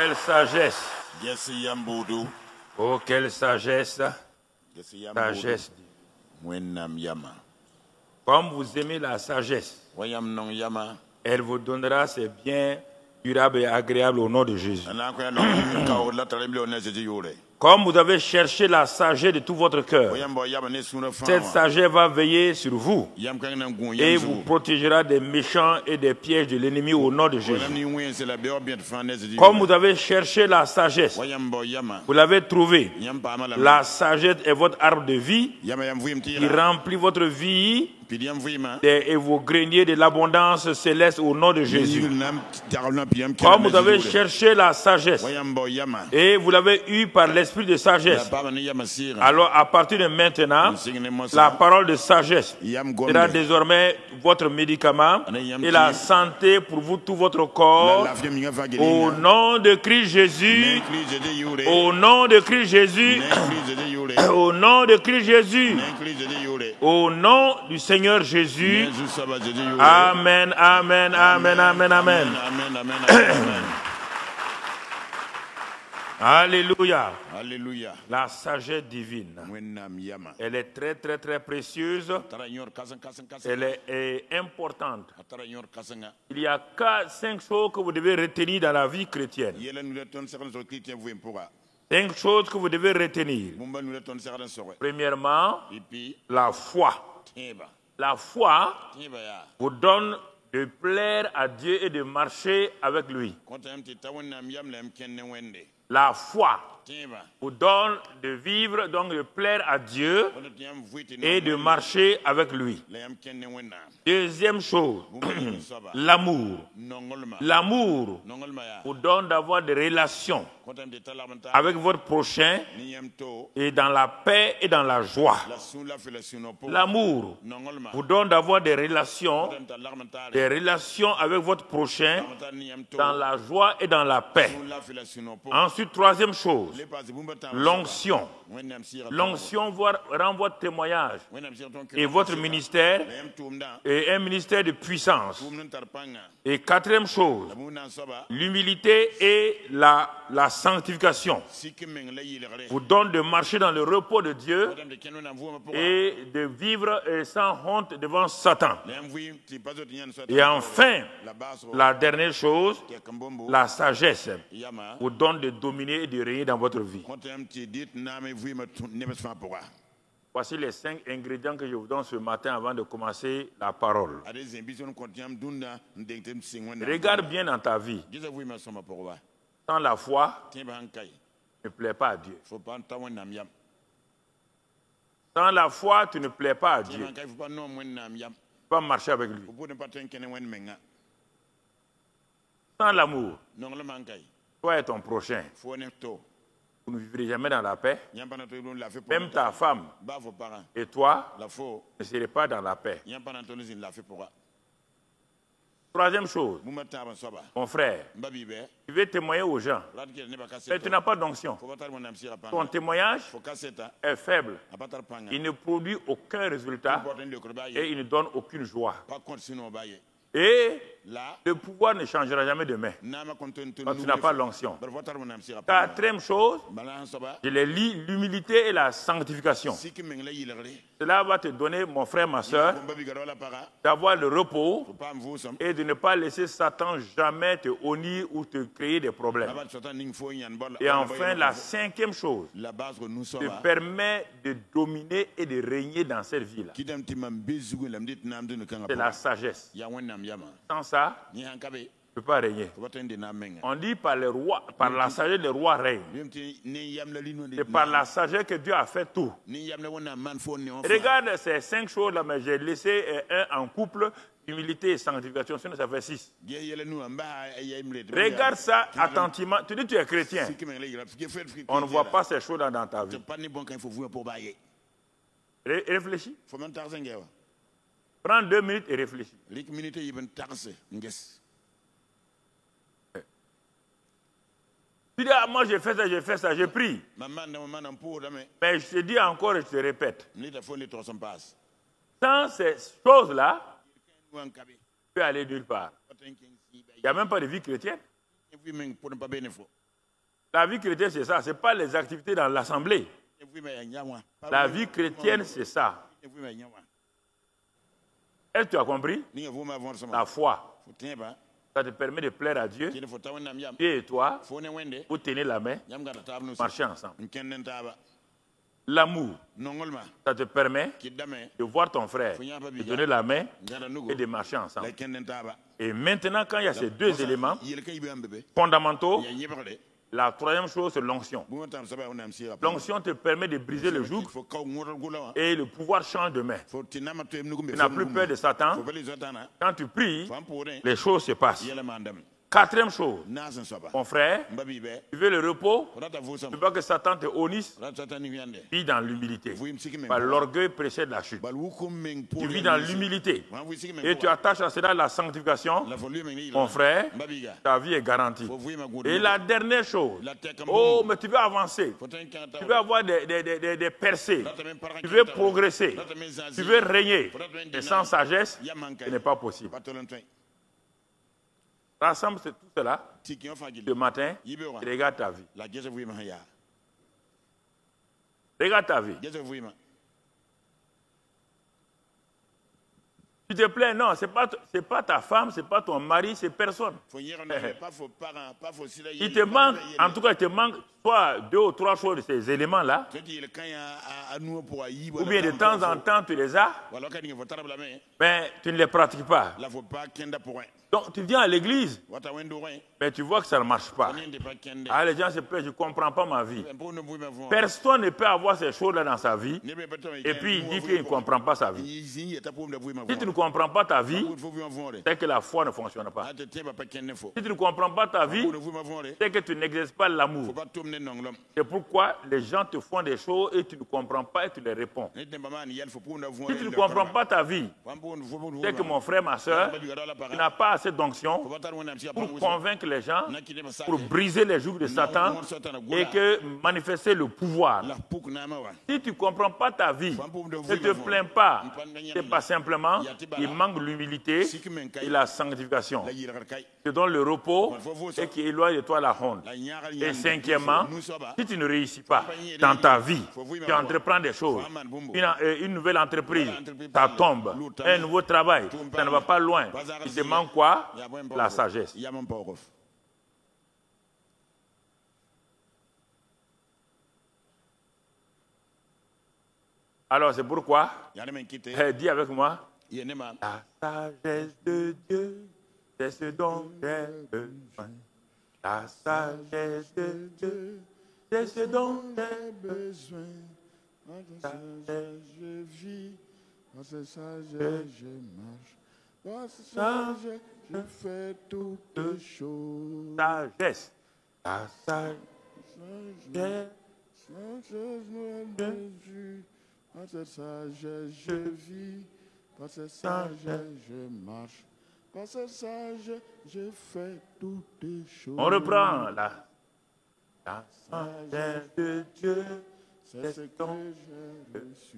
quelle sagesse. Oh, quelle sagesse. Sagesse. Comme vous aimez la sagesse, elle vous donnera ses biens durables et agréables au nom de Jésus. Comme vous avez cherché la sagesse de tout votre cœur, cette sagesse va veiller sur vous et vous protégera des méchants et des pièges de l'ennemi au nom de Jésus. Comme vous avez cherché la sagesse, vous l'avez trouvée. La sagesse est votre arbre de vie qui remplit votre vie et vos greniers de l'abondance céleste au nom de Jésus. Comme vous avez cherché la sagesse et vous l'avez eu par l'esprit de sagesse, alors à partir de maintenant, la parole de sagesse sera désormais votre médicament et la santé pour vous, tout votre corps. Au nom de Christ Jésus, au nom de Christ Jésus, au nom de Christ Jésus, au nom du Seigneur Jésus. Amen, amen, amen, amen, amen. Alléluia. Alléluia. La sagesse divine, elle est très, très, très précieuse. Elle est importante. Il y a 5 choses que vous devez retenir dans la vie chrétienne. 5 choses que vous devez retenir. Premièrement, la foi. La foi vous donne de plaire à Dieu et de marcher avec lui. La foi vous donne de vivre, donc de plaire à Dieu et de marcher avec lui. Deuxième chose, l'amour. L'amour vous donne d'avoir des relations avec votre prochain et dans la paix et dans la joie. L'amour vous donne d'avoir des relations avec votre prochain dans la joie et dans la paix. Ensuite, troisième chose, l'onction. L'onction rend votre témoignage et votre ministère est un ministère de puissance. Et quatrième chose, l'humilité et la sanctification vous donne de marcher dans le repos de Dieu et de vivre sans honte devant Satan. Et enfin, la dernière chose, la sagesse vous donne de dominer et de régner dans votre vie. Voici les 5 ingrédients que je vous donne ce matin avant de commencer la parole. Regarde bien dans ta vie. Sans la foi, ne plais pas à Dieu. Sans la foi, tu ne plais pas à Dieu. Tu ne peux pas marcher avec lui. Sans l'amour, toi et ton prochain, vous ne vivrez jamais dans la paix. Même ta femme et toi ne serez pas dans la paix. Troisième chose, mon frère, tu veux témoigner aux gens, mais tu n'as pas d'onction. Ton témoignage est faible. Il ne produit aucun résultat et il ne donne aucune joie. Et le pouvoir ne changera jamais de main. Quand tu n'as pas l'onction. Quatrième chose, je les lis, l'humilité et la sanctification. Cela va te donner, mon frère, ma soeur, d'avoir le repos et de ne pas laisser Satan jamais te honnir ou te créer des problèmes. Et enfin, la cinquième chose, te permet de dominer et de régner dans cette vie-là. C'est la sagesse. Sans ça, tu ne peux pas régner. On dit par les rois, par la sagesse, les rois règnent. C'est par la sagesse que Dieu a fait tout. Regarde ces 5 choses-là, mais j'ai laissé un en couple, humilité et sanctification, sinon ça fait 6. Regarde ça attentivement. Tu dis que tu es chrétien. On ne voit pas ces choses dans ta vie. Réfléchis. Prends 2 minutes et réfléchis. Tu dis, ah, moi j'ai fait ça, j'ai pris. Mais je te dis encore et je te répète. Sans ces choses-là, tu peux aller nulle part. Il n'y a même pas de vie chrétienne. La vie chrétienne, c'est ça. Ce n'est pas les activités dans l'assemblée. La vie chrétienne, c'est ça. Est-ce que tu as compris? La foi. Ça te permet de plaire à Dieu. Dieu et toi, vous tenez la main, marchez ensemble. L'amour, ça te permet de voir ton frère, de donner la main et de marcher ensemble. Et maintenant, quand il y a ces deux éléments fondamentaux, la troisième chose, c'est l'onction. L'onction te permet de briser le joug et le pouvoir change de main. Tu n'as plus peur de Satan. Quand tu pries, les choses se passent. Quatrième chose, mon frère, tu veux le repos, tu veux que Satan te honnisse, vis dans l'humilité. L'orgueil précède la chute. Tu vis dans l'humilité et tu attaches à cela la sanctification. Mon frère, ta vie est garantie. Et la dernière chose, oh, mais tu veux avancer, tu veux avoir des percées, tu veux progresser, tu veux régner, et sans sagesse, ce n'est pas possible. Rassemble tout cela ce matin et regarde ta vie. Regarde ta vie. Tu te plains, non, ce n'est pas ta femme, ce n'est pas ton mari, c'est personne. Il te manque, en tout cas, il te manque soit 2 ou 3 choses de ces éléments-là, ou bien de temps en temps tu les as, mais tu ne les pratiques pas. Donc tu viens à l'église, mais tu vois que ça ne marche pas. Ah, les gens se plaignent, je ne comprends pas ma vie. Personne ne peut avoir ces choses-là dans sa vie, et puis il dit qu'il ne comprend pas sa vie. Si tu ne comprends pas ta vie, c'est que la foi ne fonctionne pas. Si tu ne comprends pas ta vie, c'est que tu n'exerces pas l'amour. C'est pourquoi les gens te font des choses et tu ne comprends pas et tu les réponds. Si tu ne comprends pas ta vie, c'est que mon frère, ma soeur, tu n'as pas assez d'onction pour convaincre les gens, pour briser les jougs de Satan et que manifester le pouvoir. Si tu ne comprends pas ta vie, ne te plains pas. Ce n'est pas simplement, il manque l'humilité et la sanctification. Te donne le repos et qui éloigne de toi la honte. Et cinquièmement, si tu ne réussis pas dans ta vie, tu entreprends des choses, une nouvelle entreprise, ça tombe, un nouveau travail, ça ne va pas loin. Il te manque quoi? La sagesse. Alors c'est pourquoi, dis avec moi, la sagesse de Dieu, c'est ce dont j'ai besoin. La sagesse de Dieu, c'est ce dont j'ai besoin. Dans cette sagesse je vis, dans cette sagesse je marche, dans cette sagesse je fais toutes choses. Sagesse. La sagesse. Dans cette sagesse je vis, dans cette sagesse je marche, dans cette sagesse je fais toutes choses. On reprend la sagesse de Dieu, c'est ce que j'ai reçu.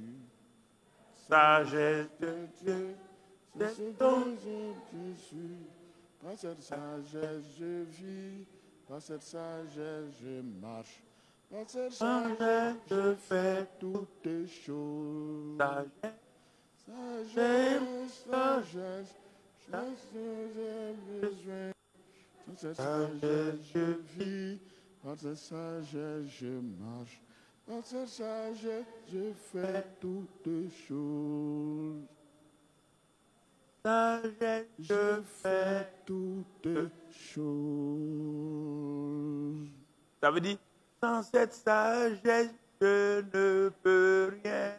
Sagesse de Dieu, c'est ce dont je suis. Dans cette sagesse je vis, dans cette sagesse je marche, dans cette sagesse je fais toutes choses. Sagesse, sagesse, sagesse, j'ai besoin. Dans cette sagesse je vis, dans cette sagesse je marche, dans cette sagesse je fais toutes choses. sagesse, Je fais toutes choses. Ça veut dire, sans cette sagesse, je ne peux rien.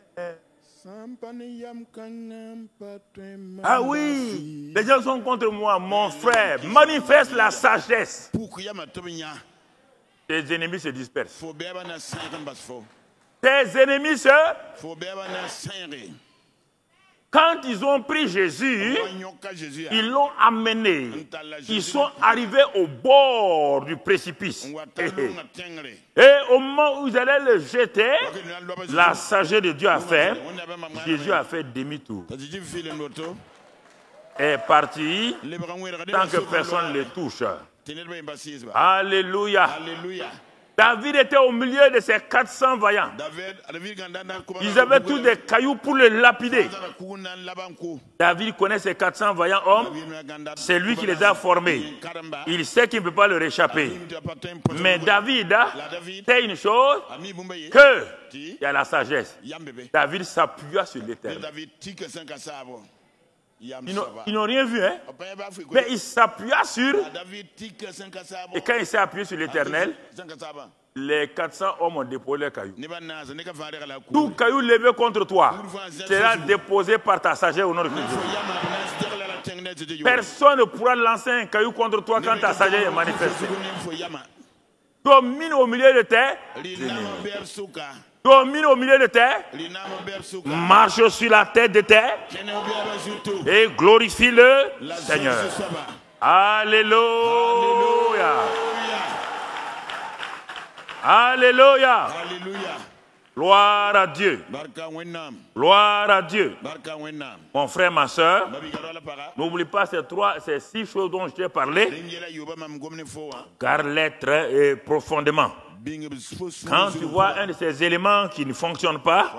Ah oui, les gens sont contre moi, mon frère. Manifeste la sagesse. Tes ennemis se dispersent. Tes ennemis quand ils ont pris Jésus, ils l'ont amené. Ils sont arrivés au bord du précipice. Et au moment où ils allaient le jeter, la sagesse de Dieu a fait, Jésus a fait demi-tour. Est parti sans que personne ne le touche. Alléluia. David était au milieu de ses 400 vaillants. Ils avaient tous des cailloux pour le lapider. David connaît ses 400 vaillants hommes. C'est lui qui les a formés. Il sait qu'il ne peut pas leur échapper. Mais David sait une chose, qu'il y a la sagesse. David s'appuya sur l'Éternel. Ils n'ont rien vu, hein? Mais il s'appuya sur... Et quand il s'est appuyé sur l'Éternel, les 400 hommes ont déposé les cailloux. Tout caillou levé contre toi sera déposé par ta sagesse au nom de Christ. Personne ne pourra lancer un caillou contre toi quand ta sagesse est manifestée. Domine au milieu de tes ennemis. Domine au milieu de tes, marche sur la tête de tes et glorifie le Seigneur. Alléluia. Alléluia. Gloire à Dieu. Gloire à Dieu. Mon frère, ma soeur, n'oublie pas ces 6 choses dont je t'ai parlé. Garde-les très profondément. Quand tu vois un de ces éléments qui ne fonctionne pas,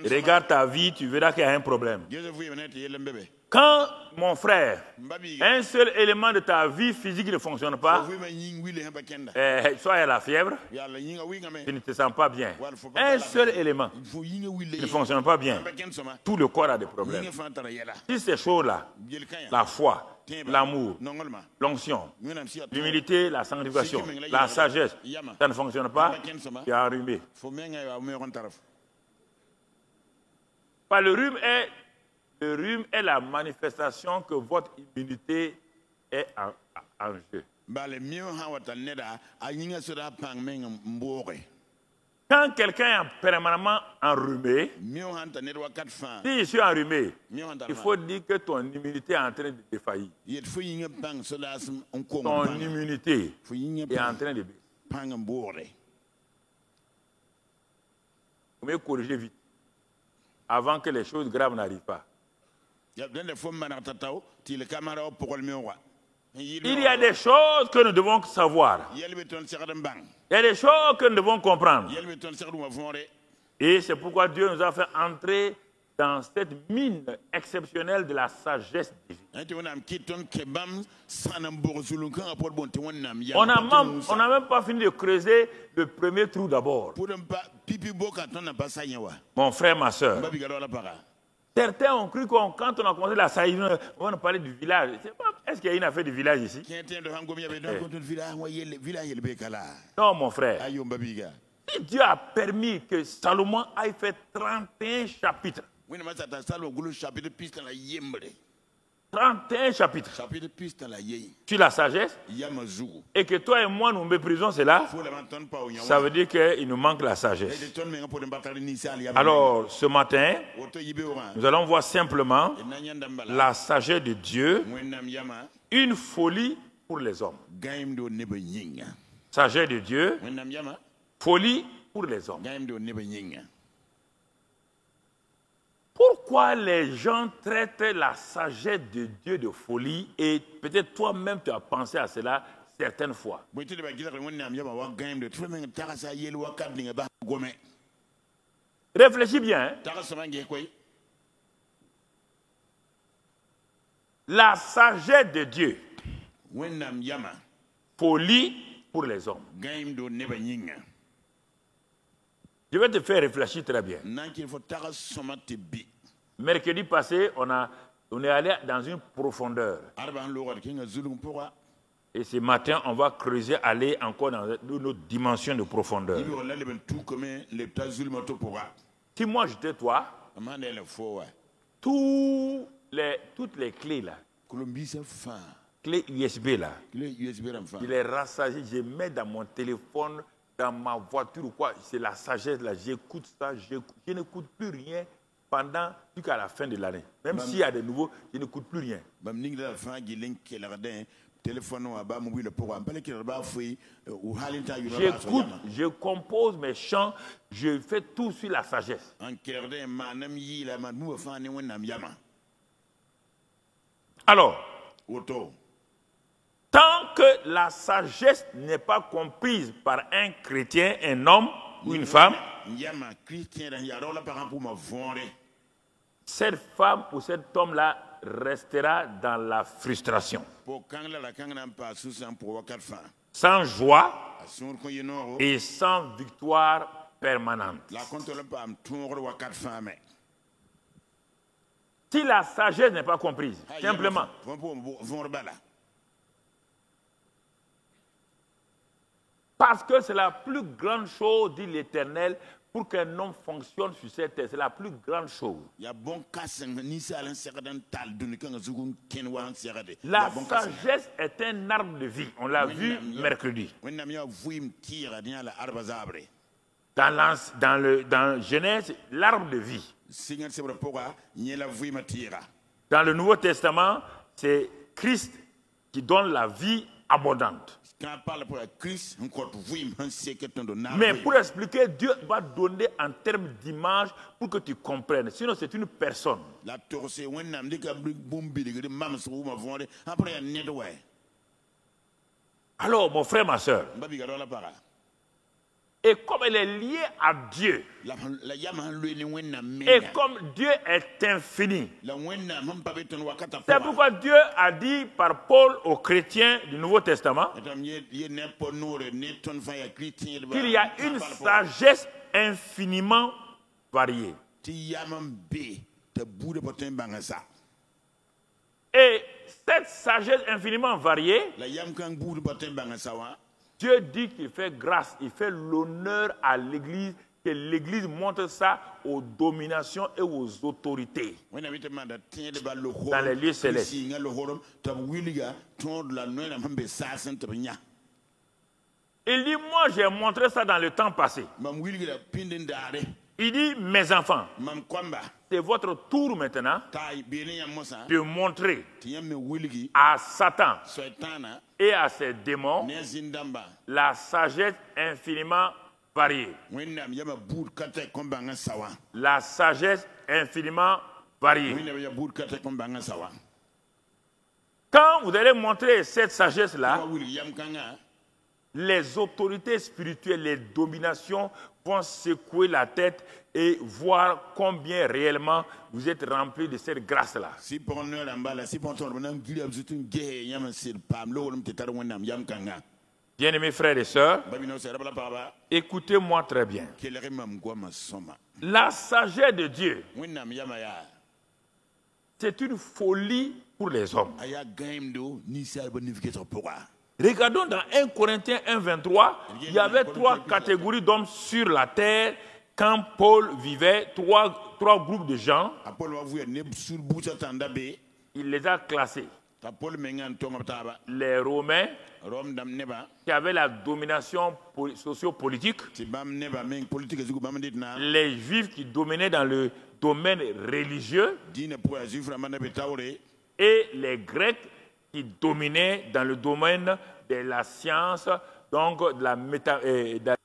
regarde ta vie, tu verras qu'il y a un problème. Quand, mon frère, un seul élément de ta vie physique ne fonctionne pas, soit il y a la fièvre, tu ne te sens pas bien. Un seul élément qui ne fonctionne pas bien, tout le corps a des problèmes. Si ces choses-là, la foi, l'amour, l'onction, l'humilité, la sanctification, la sagesse, ça ne fonctionne pas, tu es enrhumé. Le rhume est la manifestation que votre immunité est en jeu. Quand quelqu'un est permanemment enrhumé, si je suis enrhumé, il faut dire que ton immunité est en train de défaillir. Ton immunité est en train de baisser. Vous me corriger vite, avant que les choses graves n'arrivent pas. Il y a des choses que nous devons savoir. Il y a des choses que nous devons comprendre. Et c'est pourquoi Dieu nous a fait entrer dans cette mine exceptionnelle de la sagesse divine. On n'a même pas fini de creuser le premier trou d'abord. Mon frère, ma soeur, certains ont cru que quand on a commencé la sagesse, on va nous parler du village. Est-ce qu'il y a une affaire du village ici? Non, mon frère. Si Dieu a permis que Salomon aille faire 31 chapitres, 31 chapitres sur la sagesse, et que toi et moi nous méprisons cela, ça veut dire qu'il nous manque la sagesse. Alors ce matin, nous allons voir simplement la sagesse de Dieu, une folie pour les hommes. Sagesse de Dieu, folie pour les hommes. Pourquoi les gens traitent la sagesse de Dieu de folie, et peut-être toi-même tu as pensé à cela certaines fois? Réfléchis bien. Hein? La sagesse de Dieu, folie pour les hommes. Je vais te faire réfléchir très bien. Mercredi passé, on est allé dans une profondeur. Et ce matin, on va creuser, aller encore dans une autre dimension de profondeur. Si moi j'étais toi, toutes les clés là, clés USB là, je les rassasie, je mets dans mon téléphone, dans ma voiture ou quoi, c'est la sagesse là, j'écoute ça, je n'écoute plus rien pendant jusqu'à la fin de l'année. Même s'il y a des nouveaux, je n'écoute plus rien. J'écoute, je compose mes chants, je fais tout sur la sagesse. Alors, Tant que la sagesse n'est pas comprise par un chrétien, un homme ou une femme, cette femme ou cet homme-là restera dans la frustration, sans joie et sans victoire permanente. Si la sagesse n'est pas comprise, simplement, parce que c'est la plus grande chose, dit l'Éternel, pour qu'un homme fonctionne sur cette terre. C'est la plus grande chose. La sagesse est un arbre de vie. On l'a vu mercredi. Dans Genèse, l'arbre de vie. Dans le Nouveau Testament, c'est Christ qui donne la vie abondante. Mais pour expliquer, Dieu va donner en termes d'image pour que tu comprennes. Sinon, c'est une personne. Alors, mon frère, ma soeur, et comme elle est liée à Dieu, et comme Dieu est infini, c'est pourquoi Dieu a dit par Paul aux chrétiens du Nouveau Testament qu'il y a une sagesse infiniment variée. Et cette sagesse infiniment variée, Dieu dit qu'il fait grâce, il fait l'honneur à l'Église, que l'Église montre ça aux dominations et aux autorités dans les lieux célestes. Il dit, moi j'ai montré ça dans le temps passé. Il dit, mes enfants, c'est votre tour maintenant de montrer à Satan et à ses démons la sagesse infiniment variée. La sagesse infiniment variée. Quand vous allez montrer cette sagesse-là, les autorités spirituelles, les dominations vont secouer la tête et voir combien réellement vous êtes remplis de cette grâce-là. Bien-aimés frères et sœurs, écoutez-moi très bien. La sagesse de Dieu, c'est une folie pour les hommes. Regardons dans 1 Corinthiens 1, 23, il y avait 3 catégories d'hommes sur la terre quand Paul vivait, 3 groupes de gens. Il les a classés. Les Romains, qui avaient la domination sociopolitique, les Juifs qui dominaient dans le domaine religieux, et les Grecs qui dominaient dans le domaine de la science, donc de la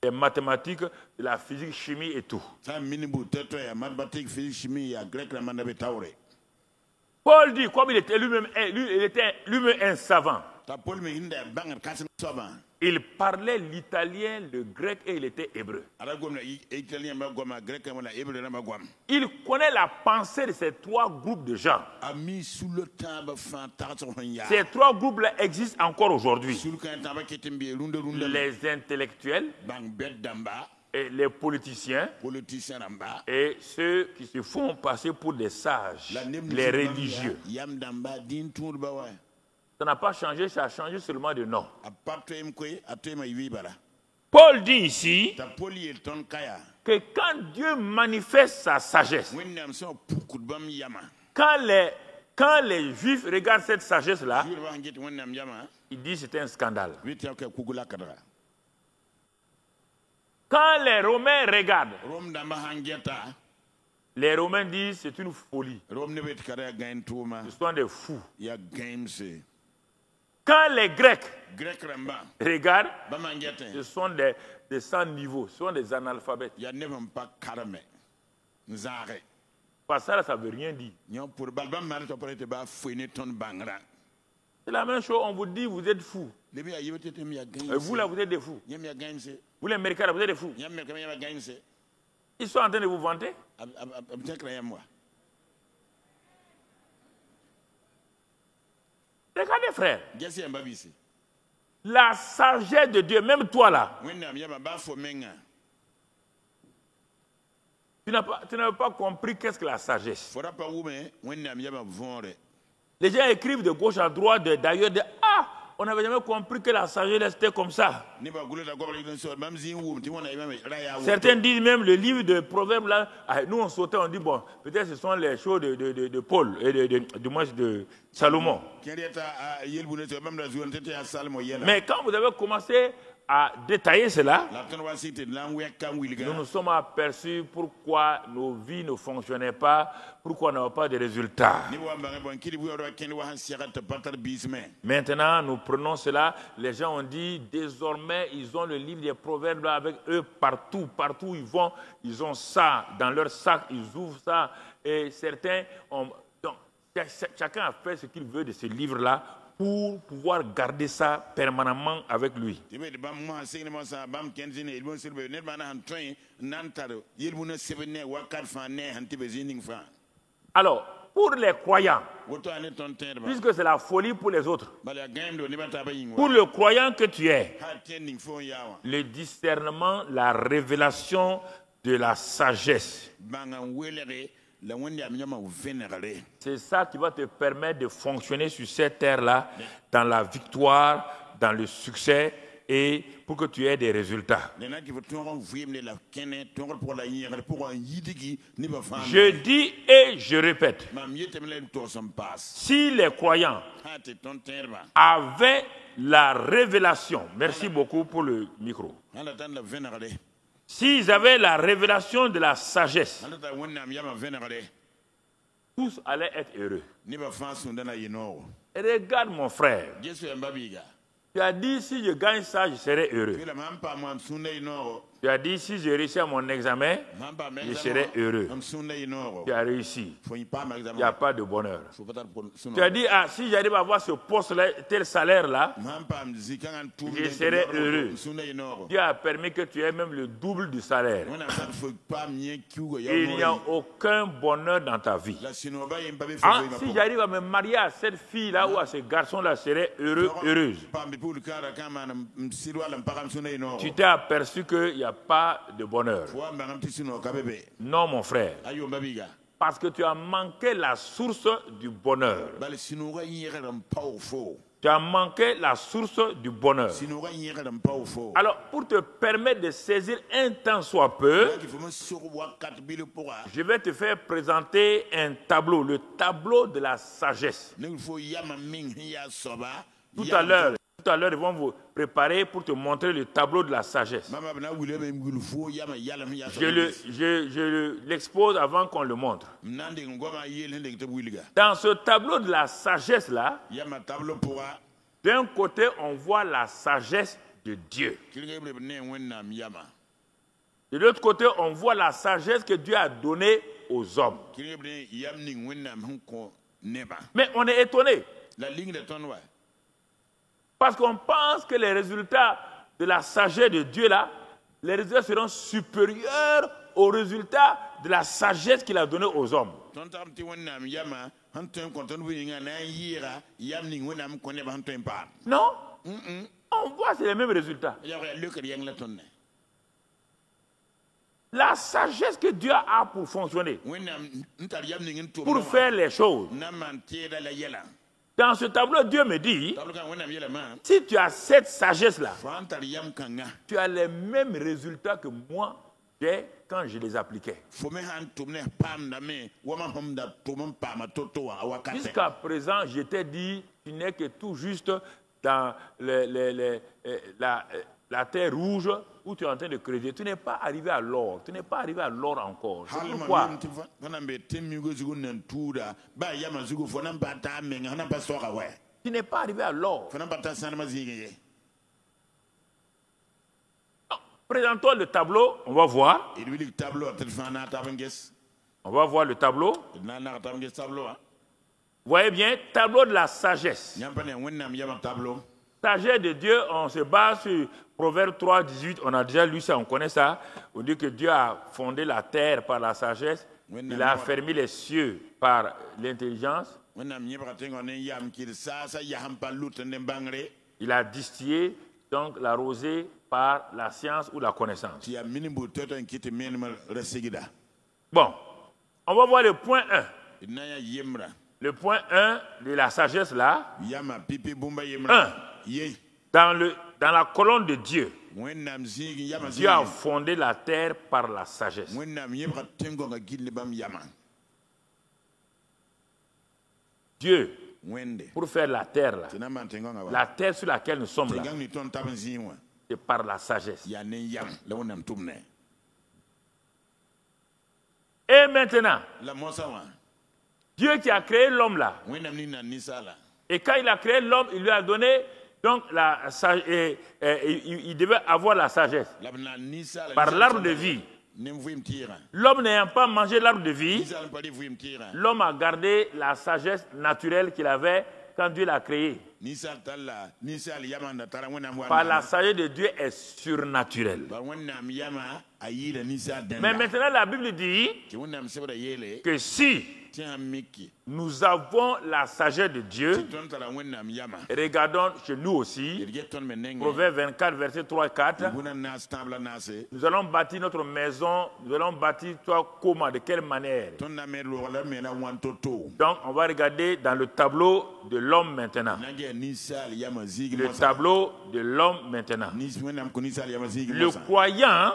des mathématiques, de la physique, chimie et tout. Paul dit, comme il était lui-même un savant, il parlait l'italien, le grec et il était hébreu. Il connaît la pensée de ces 3 groupes de gens. Ces 3 groupes-là existent encore aujourd'hui. Les intellectuels, et les politiciens et ceux qui se font passer pour des sages, les religieux. Ça n'a pas changé, ça a changé seulement de nom. Paul dit ici que quand Dieu manifeste sa sagesse, quand les Juifs regardent cette sagesse-là, ils disent que c'est un scandale. Quand les Romains regardent, les Romains disent que c'est une folie. Ce sont des fous. Quand les Grecs regardent, ce sont des sans niveau, ce sont des analphabètes. Parce que ça ne veut rien dire. C'est la même chose, on vous dit vous êtes fous. Et vous là, vous êtes des fous. Vous les Américains là, vous êtes des fous. Ils sont en train de vous vanter. Regardez frère. La sagesse de Dieu, même toi là. Tu n'as pas compris qu'est-ce que la sagesse. Les gens écrivent de gauche à droite, d'ailleurs, ah, on n'avait jamais compris que la sagesse était comme ça. Certains disent même le livre de Proverbes là, nous on sautait, on dit bon, peut-être ce sont les choses de Paul et du moins de Salomon. Mais quand vous avez commencé à détailler cela, nous nous sommes aperçus pourquoi nos vies ne fonctionnaient pas, pourquoi on n'avait pas de résultats. Maintenant, nous prenons cela. Les gens ont dit, désormais, ils ont le livre des Proverbes avec eux partout. Partout où ils vont, ils ont ça dans leur sac, ils ouvrent ça. Et certains ont... Donc, chacun a fait ce qu'il veut de ce livre-là pour pouvoir garder ça permanemment avec lui. Alors, pour les croyants, puisque c'est la folie pour les autres, pour le croyant que tu es, le discernement, la révélation de la sagesse, c'est ça qui va te permettre de fonctionner sur cette terre-là, dans la victoire, dans le succès, et pour que tu aies des résultats. Je dis et je répète, si les croyants avaient la révélation, merci beaucoup pour le micro, s'ils avaient la révélation de la sagesse, tous allaient être heureux. Et regarde mon frère, tu as dit si je gagne ça, je serai heureux. Tu as dit si je réussis à mon examen, je serai heureux. Tu as réussi. Il n'y a pas de bonheur. Tu as dit ah, si j'arrive à avoir ce poste-là, tel salaire-là, je serai heureux. Dieu a permis que tu aies même le double du salaire. Il n'y a aucun bonheur dans ta vie. Ah, si j'arrive à me marier à cette fille-là ou à ce garçon-là, je serai heureux, heureuse. Tu t'es aperçu qu'il n'y a pas de bonheur. Non, mon frère. Parce que tu as manqué la source du bonheur. Tu as manqué la source du bonheur. Alors, pour te permettre de saisir un temps soit peu, je vais te faire présenter un tableau, le tableau de la sagesse. Tout à l'heure, ils vont vous préparer pour te montrer le tableau de la sagesse. Je l'expose avant qu'on le montre. Dans ce tableau de la sagesse-là, d'un côté, on voit la sagesse de Dieu. De l'autre côté, on voit la sagesse que Dieu a donnée aux hommes. Mais on est étonné. Parce qu'on pense que les résultats de la sagesse de Dieu, là, les résultats seront supérieurs aux résultats de la sagesse qu'il a donnée aux hommes. Non, on voit c'est les mêmes résultats. La sagesse que Dieu a pour fonctionner, pour faire les choses. Dans ce tableau, Dieu me dit, si tu as cette sagesse-là, tu as les mêmes résultats que moi j'ai quand je les appliquais. Jusqu'à présent, je t'ai dit, tu n'es que tout juste dans la terre rouge où tu es en train de creuser. Tu n'es pas arrivé à l'or. Tu n'es pas arrivé à l'or encore. C'est pourquoi. Tu n'es pas arrivé à l'or. Présentons le tableau, on va voir. On va voir le tableau. Voyez bien, tableau de la sagesse. Sagesse de Dieu, on se base sur Proverbe 3, 18. On a déjà lu ça, on connaît ça. On dit que Dieu a fondé la terre par la sagesse. Il a affermi les cieux par l'intelligence. Il a distillé donc la rosée par la science ou la connaissance. Bon, on va voir le point 1. Le point 1 de la sagesse là. 1. Dans la colonne de Dieu, Dieu a fondé la terre par la sagesse. Dieu, pour faire la terre là, la terre sur laquelle nous sommes là, c'est par la sagesse. Et maintenant, Dieu qui a créé l'homme là, et quand il a créé l'homme, il lui a donné donc il devait avoir la sagesse par l'arbre de vie. L'homme n'ayant pas mangé l'arbre de vie, l'homme a gardé la sagesse naturelle qu'il avait quand Dieu l'a créé. Par la sagesse de Dieu est surnaturelle. Mais maintenant la Bible dit que si nous avons la sagesse de Dieu, regardons chez nous aussi, Proverbe 24, versets 3 et 4, nous allons bâtir notre maison, nous allons bâtir toi comment, de quelle manière. Donc on va regarder dans le tableau de l'homme maintenant. Le tableau de l'homme maintenant. Le croyant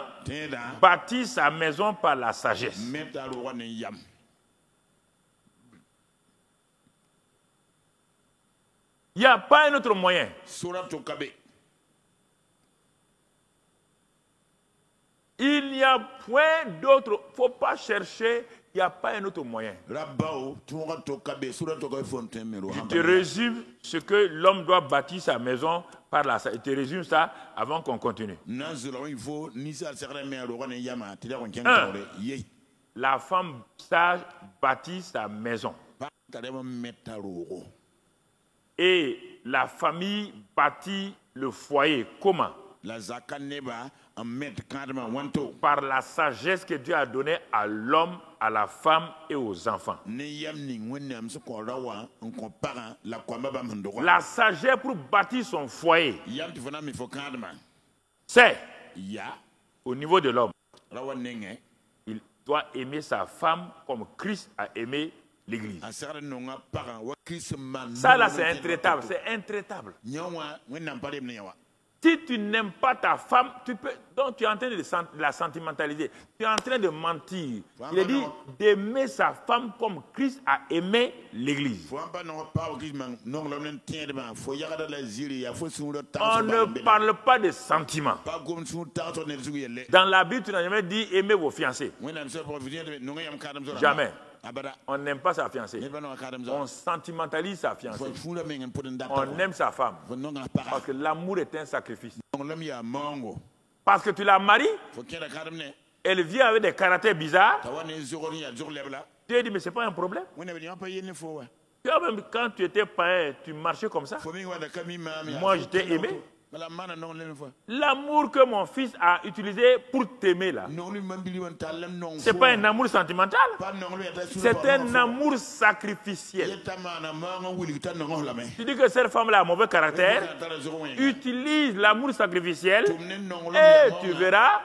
bâtit sa maison par la sagesse. Il n'y a pas un autre moyen. Il n'y a point d'autre. Il ne faut pas chercher. Il n'y a pas un autre moyen. Je te résume ce que l'homme doit bâtir sa maison par la sagesse. Je te résume ça avant qu'on continue. 1. La femme sage bâtit sa maison. Et la famille bâtit le foyer. Comment? Par la sagesse que Dieu a donnée à l'homme, à la femme et aux enfants. La sagesse pour bâtir son foyer, c'est au niveau de l'homme. Il doit aimer sa femme comme Christ a aimé l'Église. Ça là c'est intraitable, c'est intraitable. Si tu n'aimes pas ta femme, donc tu es en train de la sentimentaliser. Tu es en train de mentir. Il est dit d'aimer sa femme comme Christ a aimé l'Église. On ne parle pas de sentiments. Dans la Bible, tu n'as jamais dit aimez vos fiancés. Jamais. On n'aime pas sa fiancée. On sentimentalise sa fiancée. On aime sa femme. Parce que l'amour est un sacrifice. Parce que tu la maries, elle vient avec des caractères bizarres. Dieu dit, mais ce n'est pas un problème. Même quand tu étais païen, tu marchais comme ça. Moi, je t'ai aimé. L'amour que mon fils a utilisé pour t'aimer là, ce n'est pas un amour sentimental, c'est un amour sacrificiel. Tu dis que cette femme là a un mauvais caractère, utilise l'amour sacrificiel et tu verras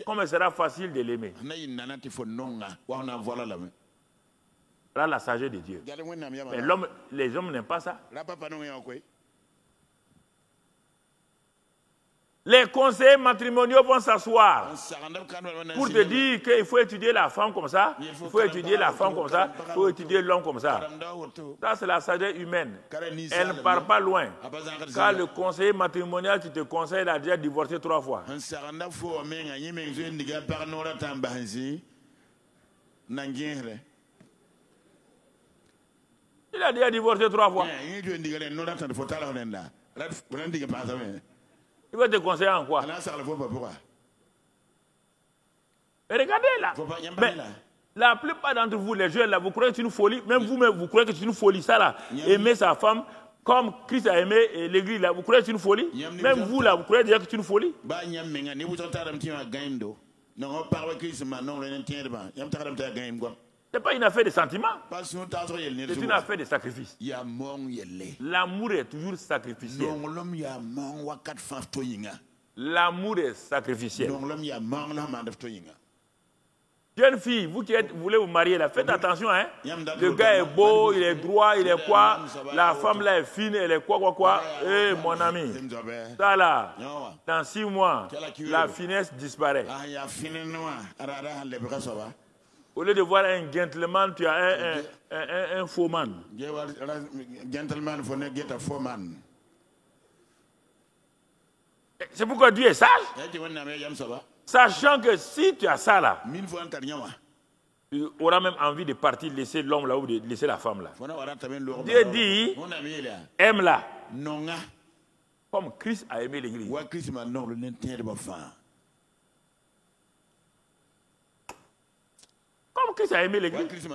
comme il sera facile de l'aimer. Là, la sagesse de Dieu. Mais les hommes n'aiment pas ça. Les conseillers matrimoniaux vont s'asseoir pour te dire qu'il faut étudier la femme comme ça, il faut étudier la femme comme ça, il faut étudier l'homme comme ça. Ça, c'est la sagesse humaine. Elle ne part pas loin. Car le conseiller matrimonial qui te conseille a déjà divorcé 3 fois. Il a déjà divorcé 3 fois. Il va te conseiller en quoi? Mais regardez là. La plupart d'entre vous, les jeunes, là, vous croyez que c'est une folie. Même vous-même, vous croyez que c'est une folie. Ça, là, aimer sa femme comme Christ a aimé l'église, là, vous croyez que c'est une folie. Même vous, là, vous croyez déjà que c'est une folie. Ce n'est pas une affaire de sentiment. C'est une affaire de sacrifice. L'amour est toujours sacrificiel. L'amour est sacrificiel. Jeune fille, vous qui voulez vous marier, là, faites attention. Hein? Le gars est beau, il est droit, il est quoi. La femme là est fine, elle est quoi. Eh, mon ami, ça là, dans 6 mois, la finesse disparaît. Au lieu de voir un gentleman, tu as un faux man. C'est pourquoi Dieu est sage. Sachant que si tu as ça là, tu auras même envie de partir, laisser l'homme là ou de laisser la femme là. Dieu dit, aime-la. Comme Christ a aimé l'église. Comme Christ a aimé l'église.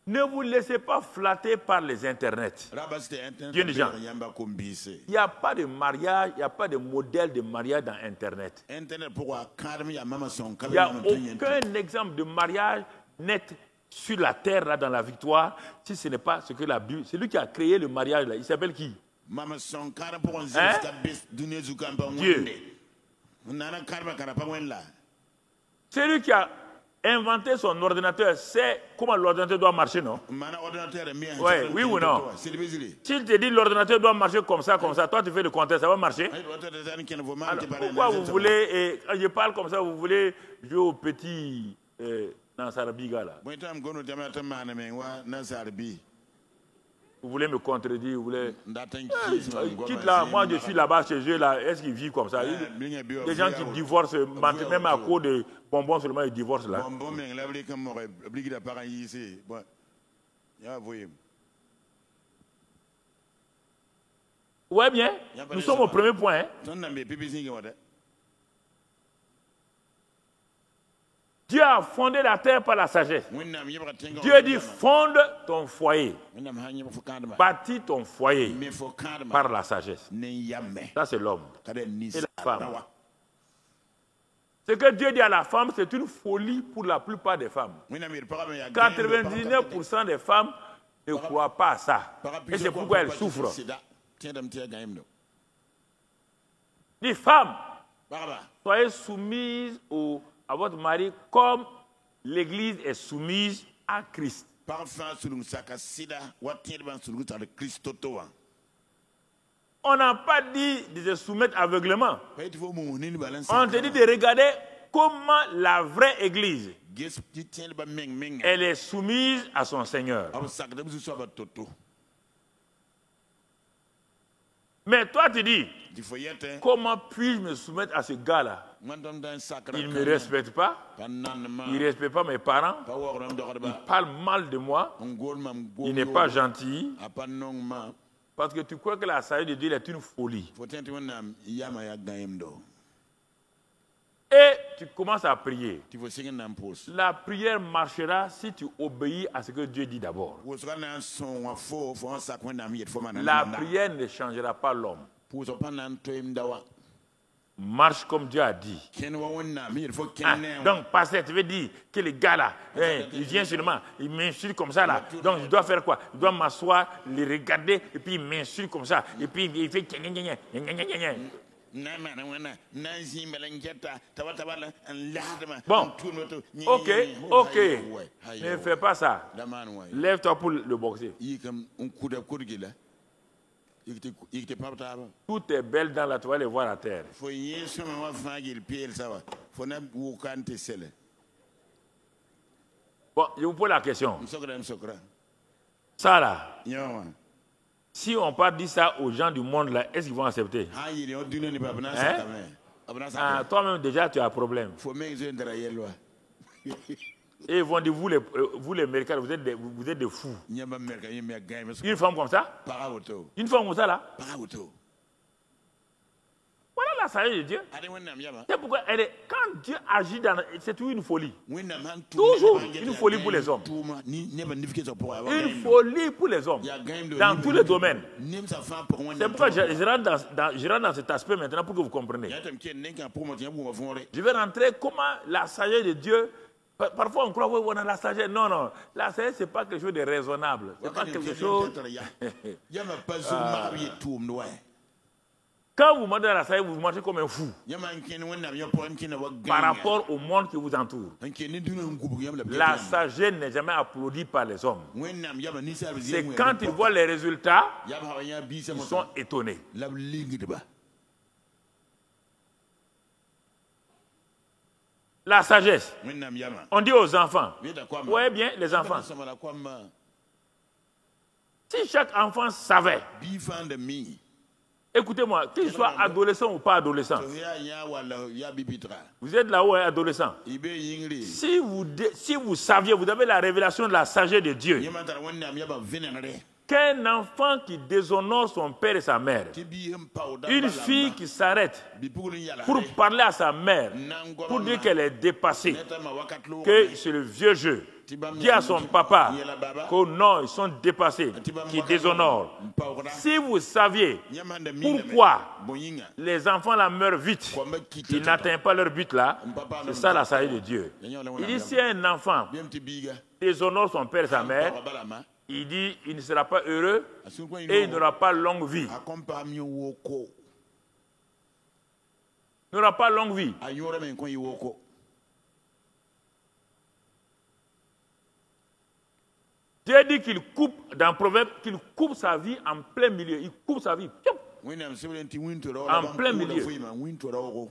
Ne vous laissez pas flatter par les internets. Bien des gens. Il n'y a pas de mariage, il n'y a pas de modèle de mariage dans Internet. Il n'y a aucun exemple de mariage net sur la terre, là, dans la victoire, si ce n'est pas ce que la Bible... C'est lui qui a créé le mariage, là. Il s'appelle qui? Hein? Dieu. C'est lui qui a inventé son ordinateur, c'est comment l'ordinateur doit marcher, non? Ouais, oui ou non? S'il te dit l'ordinateur doit marcher comme ça, toi tu fais le contraire, ça va marcher? Alors, pourquoi vous voulez, je parle comme ça, vous voulez jouer au petit Nansarabiga là? Vous voulez me contredire, vous voulez... quitte là, moi je suis là-bas chez eux, là, est-ce qu'ils vivent comme ça? Des gens qui divorcent, même à cause de bonbons seulement, ils divorcent là. Ouais bien, nous sommes au premier point. Hein? Dieu a fondé la terre par la sagesse. Dieu dit fonde ton foyer. Bâtis ton foyer par la sagesse. Ça c'est l'homme. Et la femme. Ce que Dieu dit à la femme, c'est une folie pour la plupart des femmes. 99% des femmes ne croient pas à ça. Et c'est pourquoi elles souffrent. Les femmes, soyez soumises à votre mari comme l'Église est soumise à Christ. On n'a pas dit de se soumettre aveuglément. On te dit de regarder comment la vraie Église, elle est soumise à son Seigneur. Mais toi tu dis, comment puis-je me soumettre à ce gars-là? Il ne me respecte pas, il ne respecte pas mes parents, il parle mal de moi, il n'est pas gentil, parce que tu crois que la sagesse de Dieu est une folie. Et tu commences à prier. La prière marchera si tu obéis à ce que Dieu dit d'abord. La prière ne changera pas l'homme. Marche comme Dieu a dit. Donc, pasteur, tu veux dire que les gars là, il vient seulement, il m'insulte comme ça là. Donc, je dois faire quoi? Je dois m'asseoir, les regarder, et puis il m'insulte comme ça. Et puis il fait... Bon, ok. Ne fais pas ça. Lève-toi pour le boxer. Tout est belle dans la toile et voir la terre. Bon, je vous pose la question. Ça là, si on part dire ça aux gens du monde là, est-ce qu'ils vont accepter? Hein? Toi-même déjà tu as un problème. Et ils vont dire, vous les Américains, vous êtes des fous. Une femme comme ça? Une femme comme ça là? Voilà la sagesse de Dieu. C'est pourquoi quand Dieu agit, c'est toujours une folie. Toujours une folie pour les hommes. Une folie pour les hommes. Dans tous les domaines. C'est pourquoi je rentre dans cet aspect maintenant pour que vous compreniez. Je vais rentrer comment la sagesse de Dieu. Parfois on croit qu'on a la sagesse. Non, non. La sagesse, ce n'est pas quelque chose de raisonnable. Ce n'est pas quelque chose. Quand vous marchez dans la sagesse, vous marchez comme un fou. Par rapport au monde qui vous entoure. La sagesse n'est jamais applaudie par les hommes. C'est quand ils voient les résultats, ils sont étonnés. La sagesse. On dit aux enfants. Oui, bien, les enfants. Si chaque enfant savait, écoutez-moi, qu'il soit adolescent ou pas adolescent, vous êtes là-haut, adolescent. Si vous saviez, vous avez la révélation de la sagesse de Dieu, qu'un enfant qui déshonore son père et sa mère, une fille qui s'arrête pour parler à sa mère, pour dire qu'elle est dépassée, que c'est le vieux jeu, dit à son papa que non, ils sont dépassés, qui déshonorent. Si vous saviez pourquoi les enfants là meurent vite, ils n'atteignent pas leur but là, c'est ça la sagesse de Dieu. Il dit si un enfant déshonore son père et sa mère, il dit il ne sera pas heureux et il n'aura pas longue vie. Il n'aura pas longue vie. Dieu dit qu'il coupe, dans Proverbe, qu'il coupe sa vie en plein milieu. Il coupe sa vie. En plein milieu. Vous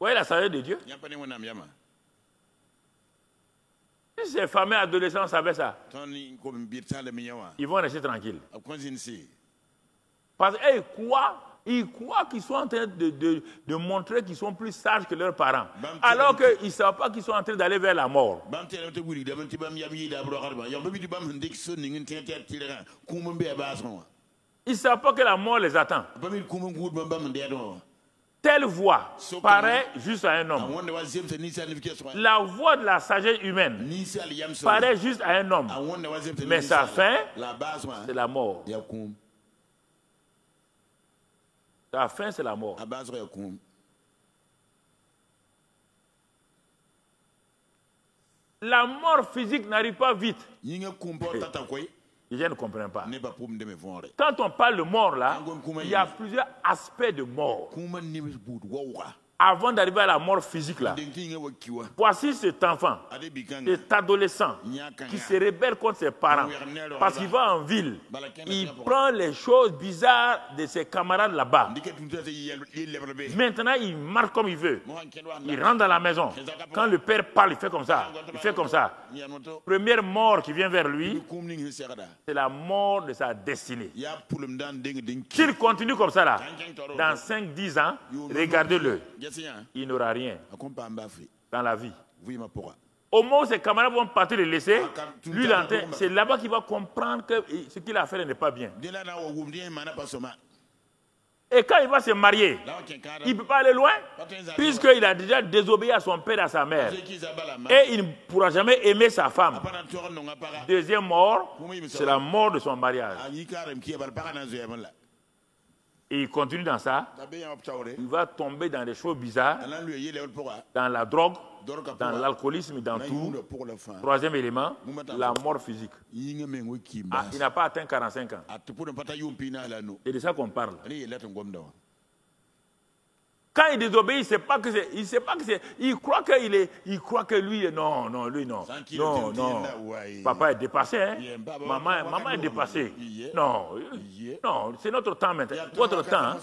voyez la sagesse de Dieu? Si ces femmes et adolescents savaient ça, ils vont rester tranquilles. Parce qu'ils croient qu'ils sont en train de montrer qu'ils sont plus sages que leurs parents. Alors qu'ils ne savent pas qu'ils sont en train d'aller vers la mort. Ils ne savent pas que la mort les attend. Telle voix paraît juste à un homme. La voix de la sagesse humaine paraît juste à un homme. Mais sa fin, c'est la mort. Sa fin, c'est la mort. La mort physique n'arrive pas vite. Je ne comprends pas. Quand on parle de mort là, il y a plusieurs aspects de mort. Avant d'arriver à la mort physique là, voici cet enfant, cet adolescent qui se rebelle contre ses parents parce qu'il va en ville. Il prend les choses bizarres de ses camarades là-bas. Maintenant, il marche comme il veut. Il rentre dans la maison. Quand le père parle, il fait comme ça. Il fait comme ça. Première mort qui vient vers lui, c'est la mort de sa destinée. S'il continue comme ça là, dans 5-10 ans, regardez-le. Il n'aura rien dans la vie. Au moment où ses camarades vont partir le laisser, lui, c'est là-bas qu'il va comprendre que ce qu'il a fait n'est pas bien. Et quand il va se marier, il ne peut pas aller loin, puisqu'il a déjà désobéi à son père et à sa mère. Et il ne pourra jamais aimer sa femme. Deuxième mort, c'est la mort de son mariage. Et il continue dans ça, il va tomber dans des choses bizarres, dans la drogue, dans l'alcoolisme, dans tout. Troisième élément, la mort physique. Il n'a pas atteint 45 ans. C'est de ça qu'on parle. Quand il désobéit, il ne sait pas que c'est. Il croit que lui, non. Non. Papa est dépassé, hein? Maman est dépassée. Non, c'est notre temps maintenant. Votre temps. Hein?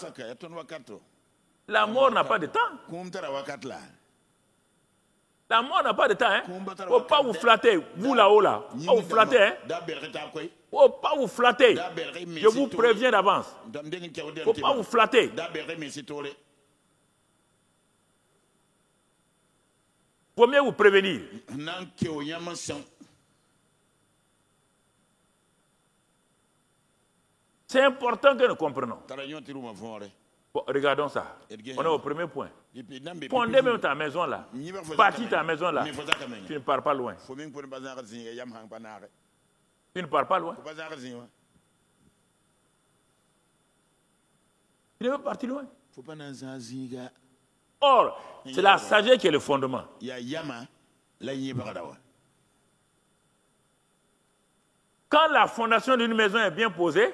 La mort n'a pas de temps. La mort n'a pas de temps. Il ne faut pas vous flatter. Vous là-haut, là. Vous flatter. Hein? Il ne faut pas vous flatter. Je vous préviens d'avance. Il ne faut pas vous flatter. Vaut mieux vous prévenir. C'est important que nous comprenions. Bon, regardons ça. On est au premier point. Fondez même ta maison là. Bâtis ta maison là. Tu ne pars pas loin. Tu ne pars pas loin. Tu ne veux pas partir loin. Or, c'est la sagesse qui est le fondement. Quand la fondation d'une maison est bien posée,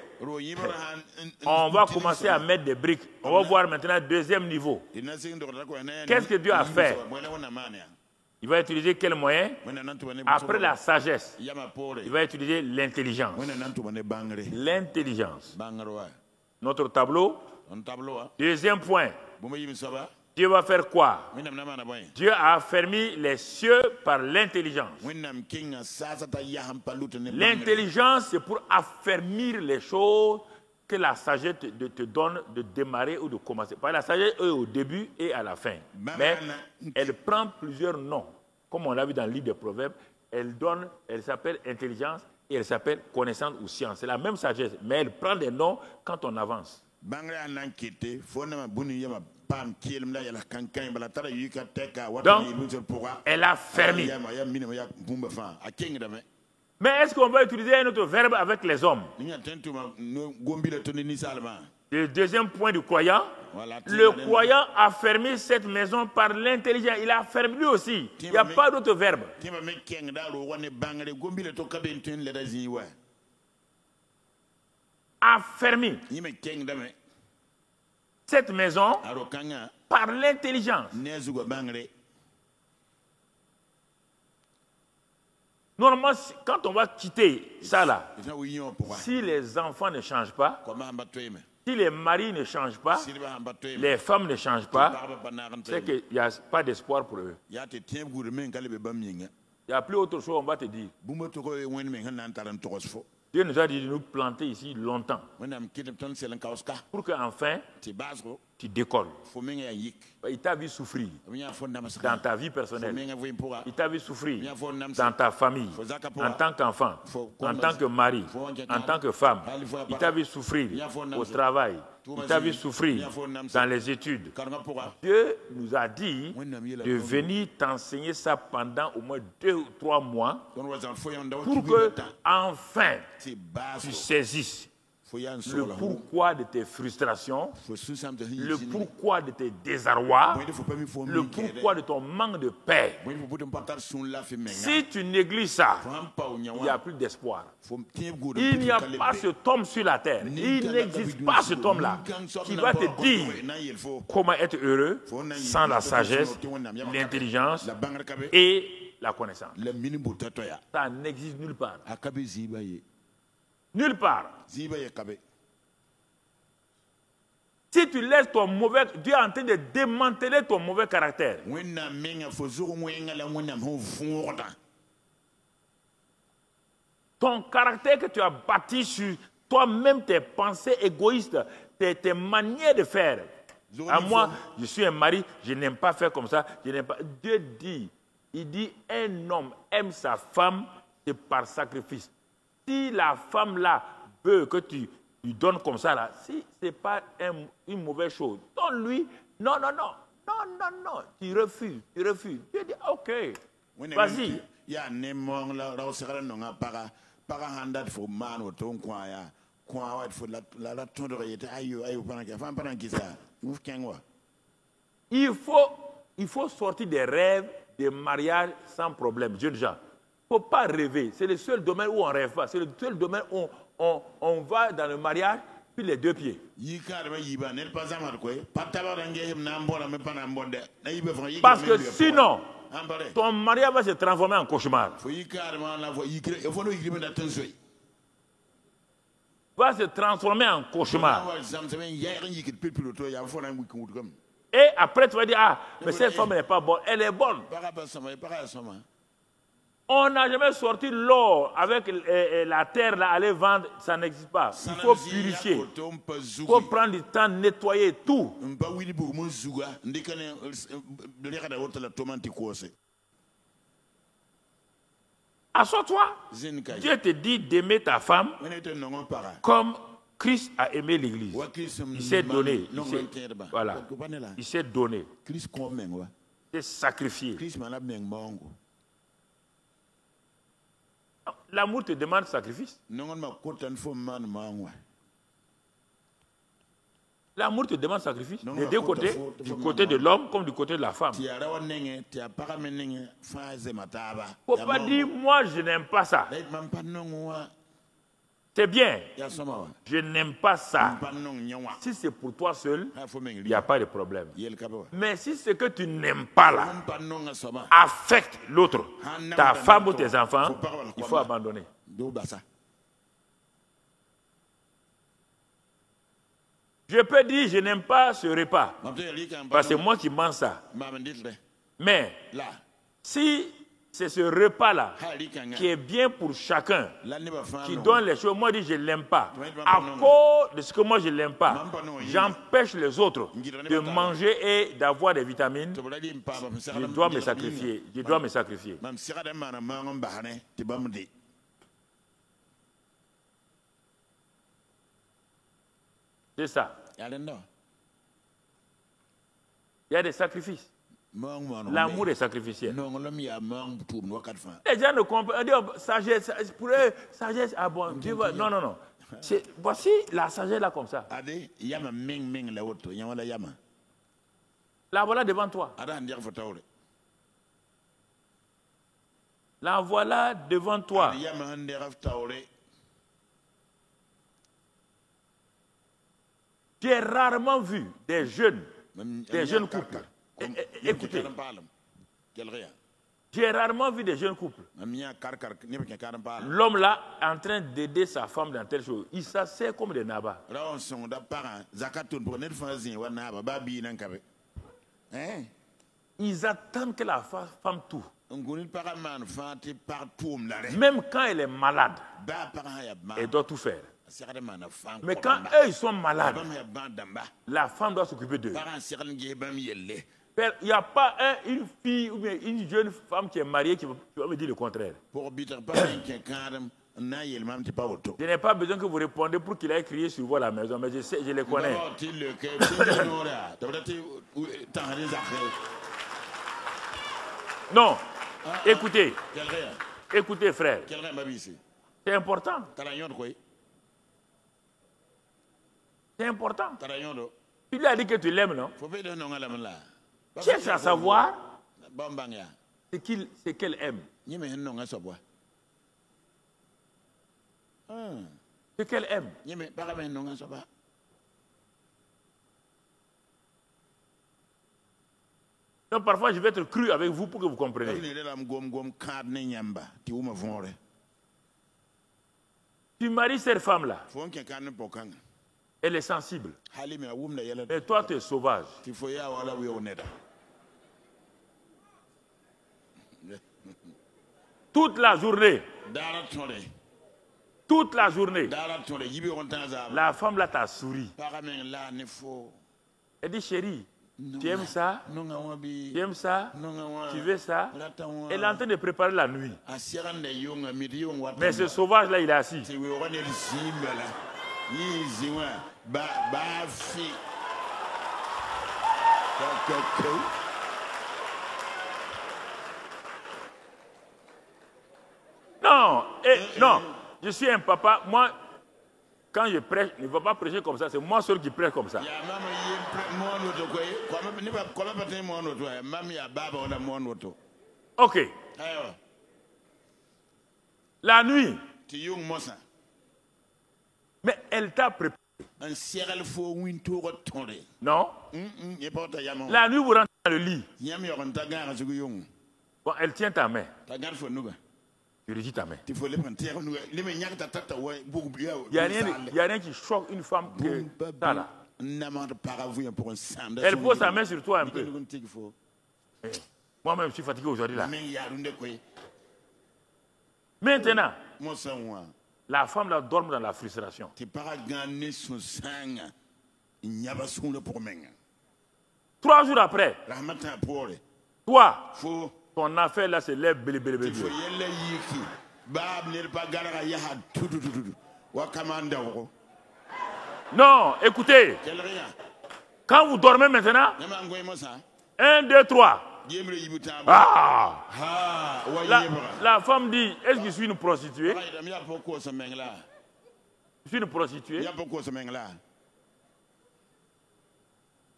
on va commencer à mettre des briques. On va voir maintenant le deuxième niveau. Qu'est-ce que Dieu a fait? Il va utiliser quel moyen? Après la sagesse, il va utiliser l'intelligence. L'intelligence. Notre tableau. Deuxième point. Dieu va faire quoi? Dieu a affermi les cieux par l'intelligence. L'intelligence, c'est pour affermir les choses que la sagesse te donne de démarrer ou de commencer. Parce que la sagesse est au début et à la fin. Mais elle prend plusieurs noms. Comme on l'a vu dans le livre des Proverbes, elle s'appelle intelligence et elle s'appelle connaissance ou science. C'est la même sagesse, mais elle prend des noms quand on avance. Donc, elle a fermé. Mais est-ce qu'on va utiliser un autre verbe avec les hommes? Le deuxième point du croyant, le croyant a fermé cette maison par l'intelligence. Il a fermé lui aussi. Il n'y a pas d'autre verbe. A fermé cette maison par l'intelligence. Normalement, quand on va quitter ça là, si les enfants ne changent pas, si les maris ne changent pas, les femmes ne changent pas, c'est qu'il n'y a pas d'espoir pour eux. Il n'y a plus autre chose, on va te dire. Dieu nous a dit de nous planter ici longtemps pour qu'enfin tu décolles. Il t'a vu souffrir dans ta vie personnelle. Il t'a vu souffrir dans ta famille, en tant qu'enfant, en tant que mari, en tant que femme. Il t'a vu souffrir au travail. Il t'a vu souffrir dans les études. Dieu nous a dit de venir t'enseigner ça pendant au moins 2 ou 3 mois pour que, enfin, tu saisisses le pourquoi de tes frustrations, le pourquoi de tes désarrois, le pourquoi de ton manque de paix. Si tu négliges ça, il n'y a plus d'espoir. Il n'y a pas cet homme sur la terre. Il n'existe pas cet homme-là qui va te dire comment être heureux sans la sagesse, l'intelligence et la connaissance. Ça n'existe nulle part. Nulle part. Si tu laisses ton mauvais... Dieu est en train de démanteler ton mauvais caractère. Ton caractère que tu as bâti sur toi-même, tes pensées égoïstes, tes manières de faire. À moi, je suis un mari, je n'aime pas faire comme ça. Je n'aime pas... Dieu dit, il dit, un homme aime sa femme, c'est par sacrifice. Si la femme là veut que tu lui donnes comme ça là, si ce n'est pas une mauvaise chose, donne-lui. Non, tu refuses. Dieu dit ok, vas-y. Il faut sortir des rêves de mariage sans problème, jeunes gens. Il ne faut pas rêver. C'est le seul domaine où on ne rêve pas. C'est le seul domaine où on va dans le mariage, puis les 2 pieds. Parce que sinon, ton mariage va se transformer en cauchemar. Va se transformer en cauchemar. Et après, tu vas dire, ah, mais cette femme n'est pas bonne. Elle est bonne. On n'a jamais sorti l'or avec la terre, là, aller vendre, ça n'existe pas. Il faut purifier. Il faut prendre du temps, nettoyer tout. Assois-toi. Dieu te dit d'aimer ta femme comme Christ a aimé l'Église. Il s'est donné. Voilà. Il s'est donné. Il s'est sacrifié. L'amour te demande sacrifice. L'amour te demande sacrifice. Des deux côtés, du côté de l'homme comme du côté de la femme. Il ne faut pas dire, moi je n'aime pas ça. C'est bien. Je n'aime pas ça. Si c'est pour toi seul, il n'y a pas de problème. Mais si ce que tu n'aimes pas là affecte l'autre, ta femme ou tes enfants, il faut abandonner. Je peux dire, je n'aime pas ce repas, parce que c'est moi qui mange ça. Mais si c'est ce repas-là qui est bien pour chacun, qui donne les choses, moi je dis, je ne l'aime pas. À cause de ce que moi je ne l'aime pas, j'empêche les autres de manger et d'avoir des vitamines. Je dois me sacrifier. Je dois me sacrifier. C'est ça. Il y a des sacrifices. L'amour est sacrificiel. Les gens ne comprennent pas. Sagesse, pour eux, sagesse, ah bon, Dieu va. Non, non, non. Voici la sagesse là comme ça. La voilà devant toi. La voilà devant toi. J'ai rarement vu des jeunes couples. Écoutez, j'ai rarement vu des jeunes couples. L'homme là est en train d'aider sa femme dans telle chose. Il s'assied comme des nabas. Ils attendent que la femme tourne. Même quand elle est malade, elle doit tout faire. Mais quand eux ils sont malades, la femme doit s'occuper d'eux. Il n'y a pas une fille ou bien une jeune femme qui est mariée qui va me dire le contraire. Je n'ai pas besoin que vous répondiez pour qu'il aille crier sur vous à la maison, mais je sais, je les connais. Non, écoutez, écoutez frère, c'est important. C'est important. Tu lui as dit que tu l'aimes, non? Cherche à savoir ce qu'elle aime. Ce qu'elle aime. Donc parfois je vais être cru avec vous pour que vous compreniez. Tu maries cette femme-là. Elle est sensible. Et toi, tu es sauvage. Toute la journée. Toute la journée. La femme là t'a souri. Elle dit, chérie, tu aimes ça? Tu aimes ça? Tu veux ça? Elle est en train de préparer la nuit. Mais ce sauvage là, il est assis. Non, non, je suis un papa. Moi, quand je prêche, je ne vais pas prêcher comme ça. C'est moi seul qui prêche comme ça. Ok. La nuit. Mais elle t'a préparé. Non. La nuit, vous rentrez dans le lit. Bon, elle tient ta main. Tu régis ta main. Il n'y a rien qui choque une femme que ça là. Elle pose sa main sur toi un peu. Moi-même, je suis fatigué aujourd'hui là. Maintenant, la femme là dort dans la frustration. 3 jours après, toi, ton affaire là se lève belé. Non, écoutez. Quand vous dormez maintenant, 1, 2, 3. Ah! La femme dit, est-ce que je suis une prostituée? Je suis une prostituée. Je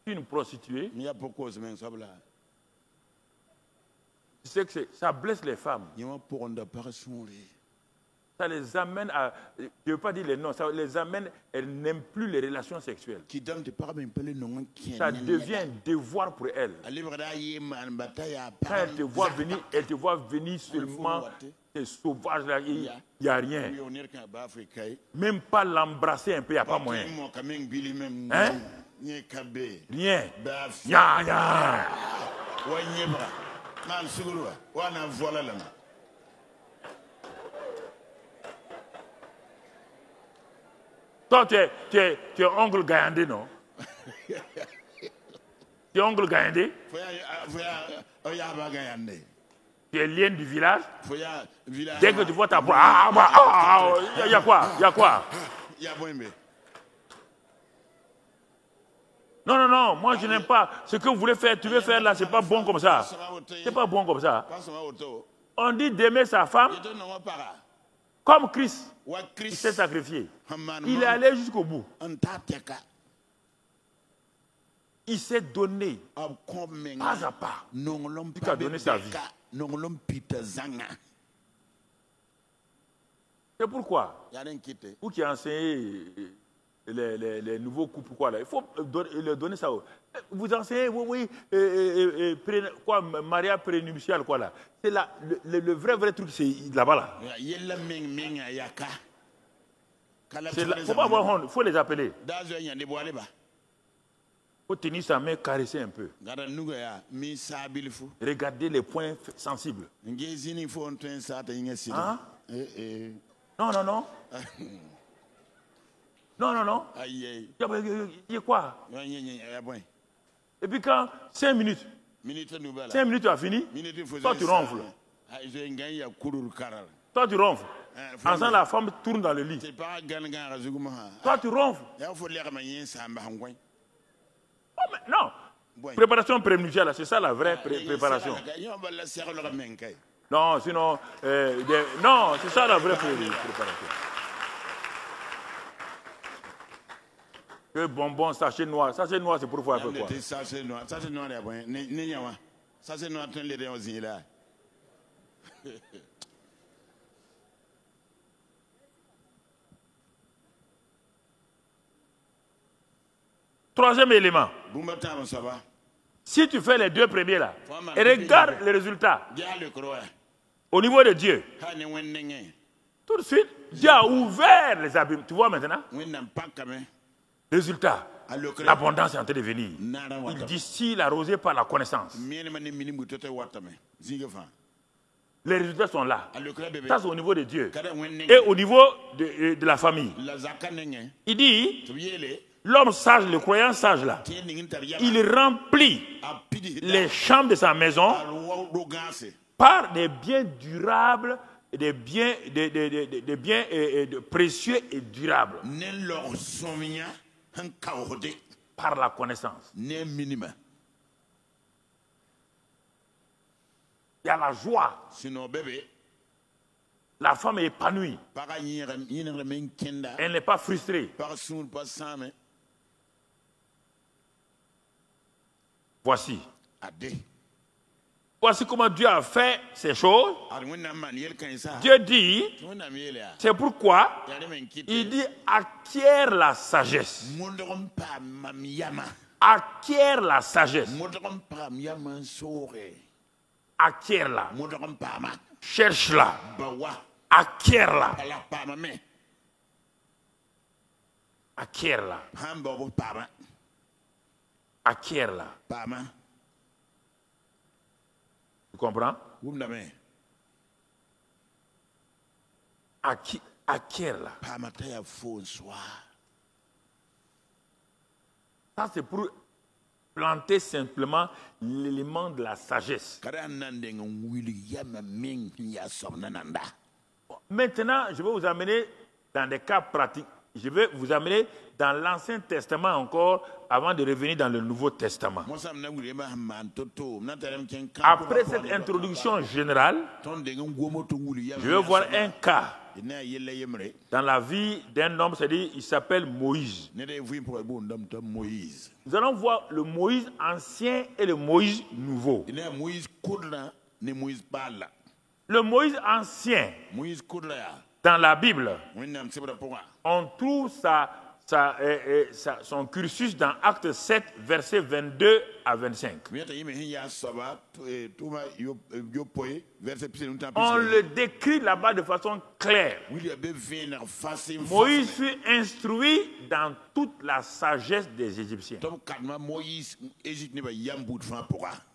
suis une prostituée. Tu sais que ça blesse les femmes. Ça les amène à, je ne veux pas dire les noms, ça les amène, elles n'aiment plus les relations sexuelles. Ça devient un devoir pour elles. Quand elles te voient venir seulement, c'est sauvage là, il n'y a rien. Même pas l'embrasser un peu, il n'y a pas moyen. Hein? Rien. Ya. Toi, tu es oncle Gayandé, non? Tu es oncle Gayandé? Tu es lien du village? Dès que tu vois ta proie, il y a quoi? Il y a quoi? Non, moi je n'aime pas. Ce que vous voulez faire, tu veux faire là, c'est pas bon comme ça. C'est pas bon comme ça. On dit d'aimer sa femme comme Christ. Il s'est sacrifié. Il est allé jusqu'au bout. Il s'est donné pas à pas. Il a donné sa vie. C'est pourquoi, vous qui enseignez les nouveaux couples, quoi, là, il faut leur donner ça. Vous enseignez, oui, quoi, mariage prénuptial, quoi, là. C'est là, le vrai truc, c'est là-bas, là. Il ne faut pas avoir honte, il faut les appeler. Il faut tenir sa main, caresser un peu. Regardez les points sensibles. Hein? Non. Non. Il y a quoi? Et puis quand 5 minutes, 5 minutes tu as fini, toi tu ronfles. Toi tu ronfles. Ensuite la femme tourne dans le lit. Toi tu ronfles. Oh, mais non. Préparation prénuptiale, c'est ça la vraie préparation. Non, sinon, non, c'est ça la vraie préparation. Que bonbon, sachet noir. Sachet noir, c'est pour faire quoi? Sachet noir, Troisième élément. Si tu fais les 2 premiers là, et regarde les résultats. Au niveau de Dieu, tout de suite, Dieu a ouvert les abîmes. Tu vois maintenant? Résultat, l'abondance est en train de venir. Il distille la rosée par la connaissance. Les résultats sont là. Ça, c'est au niveau de Dieu. Et au niveau de la famille. Il dit, l'homme sage, le croyant sage là, il remplit les chambres de sa maison par des biens durables, des biens précieux et durables. Par la connaissance. Il y a la joie. La femme est épanouie. Elle n'est pas frustrée. Voici comment Dieu a fait ces choses. Dieu dit, c'est pourquoi il dit acquiert la sagesse. Acquiert la sagesse. Acquiert-la. Cherche-la. Acquiert-la. Acquiert-la. Acquiert-la. Tu comprends? Acquiert-la. Ça, c'est pour planter simplement l'élément de la sagesse. Maintenant, je vais vous amener dans des cas pratiques. je vais vous amener dans l'Ancien Testament encore avant de revenir dans le Nouveau Testament. Après cette introduction générale, je vais voir un cas dans la vie d'un homme, c'est-à-dire il s'appelle Moïse. Nous allons voir le Moïse ancien et le Moïse nouveau. Le Moïse ancien, dans la Bible, on trouve son cursus dans Acte 7, versets 22 à 25. On le décrit là-bas de façon claire. Moïse fut instruit dans toute la sagesse des Égyptiens.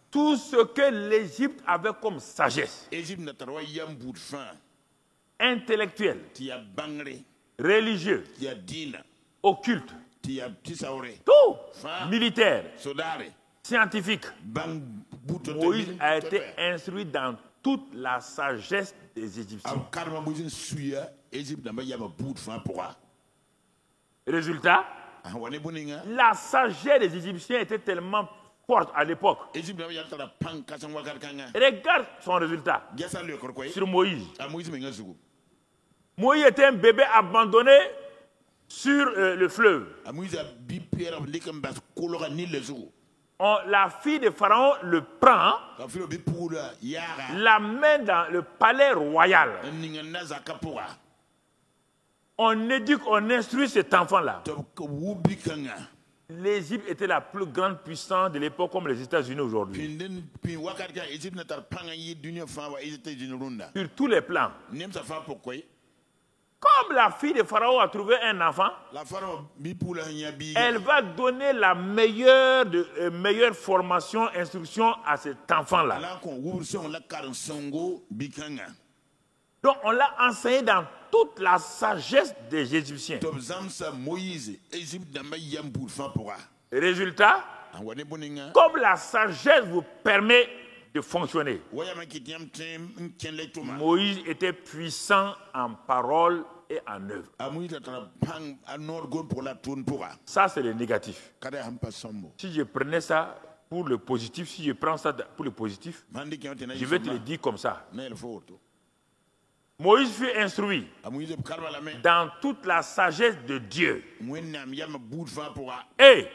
Tout ce que l'Égypte avait comme sagesse, intellectuelle, religieuse, occulte, tout, militaire, scientifique. Moïse a été instruit dans toute la sagesse des Égyptiens. Résultat, la sagesse des Égyptiens était tellement forte à l'époque. Regarde son résultat sur Moïse. Moïse était un bébé abandonné sur le fleuve. La fille de Pharaon le prend, la met dans le palais royal. On éduque, on instruit cet enfant-là. L'Égypte était la plus grande puissance de l'époque, comme les États-Unis aujourd'hui. Sur tous les plans. Comme la fille de Pharaon a trouvé un enfant, elle va donner la meilleure formation, instruction à cet enfant-là. Donc on l'a enseigné dans toute la sagesse des Égyptiens. Résultat, comme la sagesse vous permet de fonctionner, Moïse était puissant en parole et en œuvre. Ça, c'est le négatif. Si je prenais ça pour le positif, si je prends ça pour le positif, je vais te le dire comme ça. Moïse fut instruit dans toute la sagesse de Dieu. Et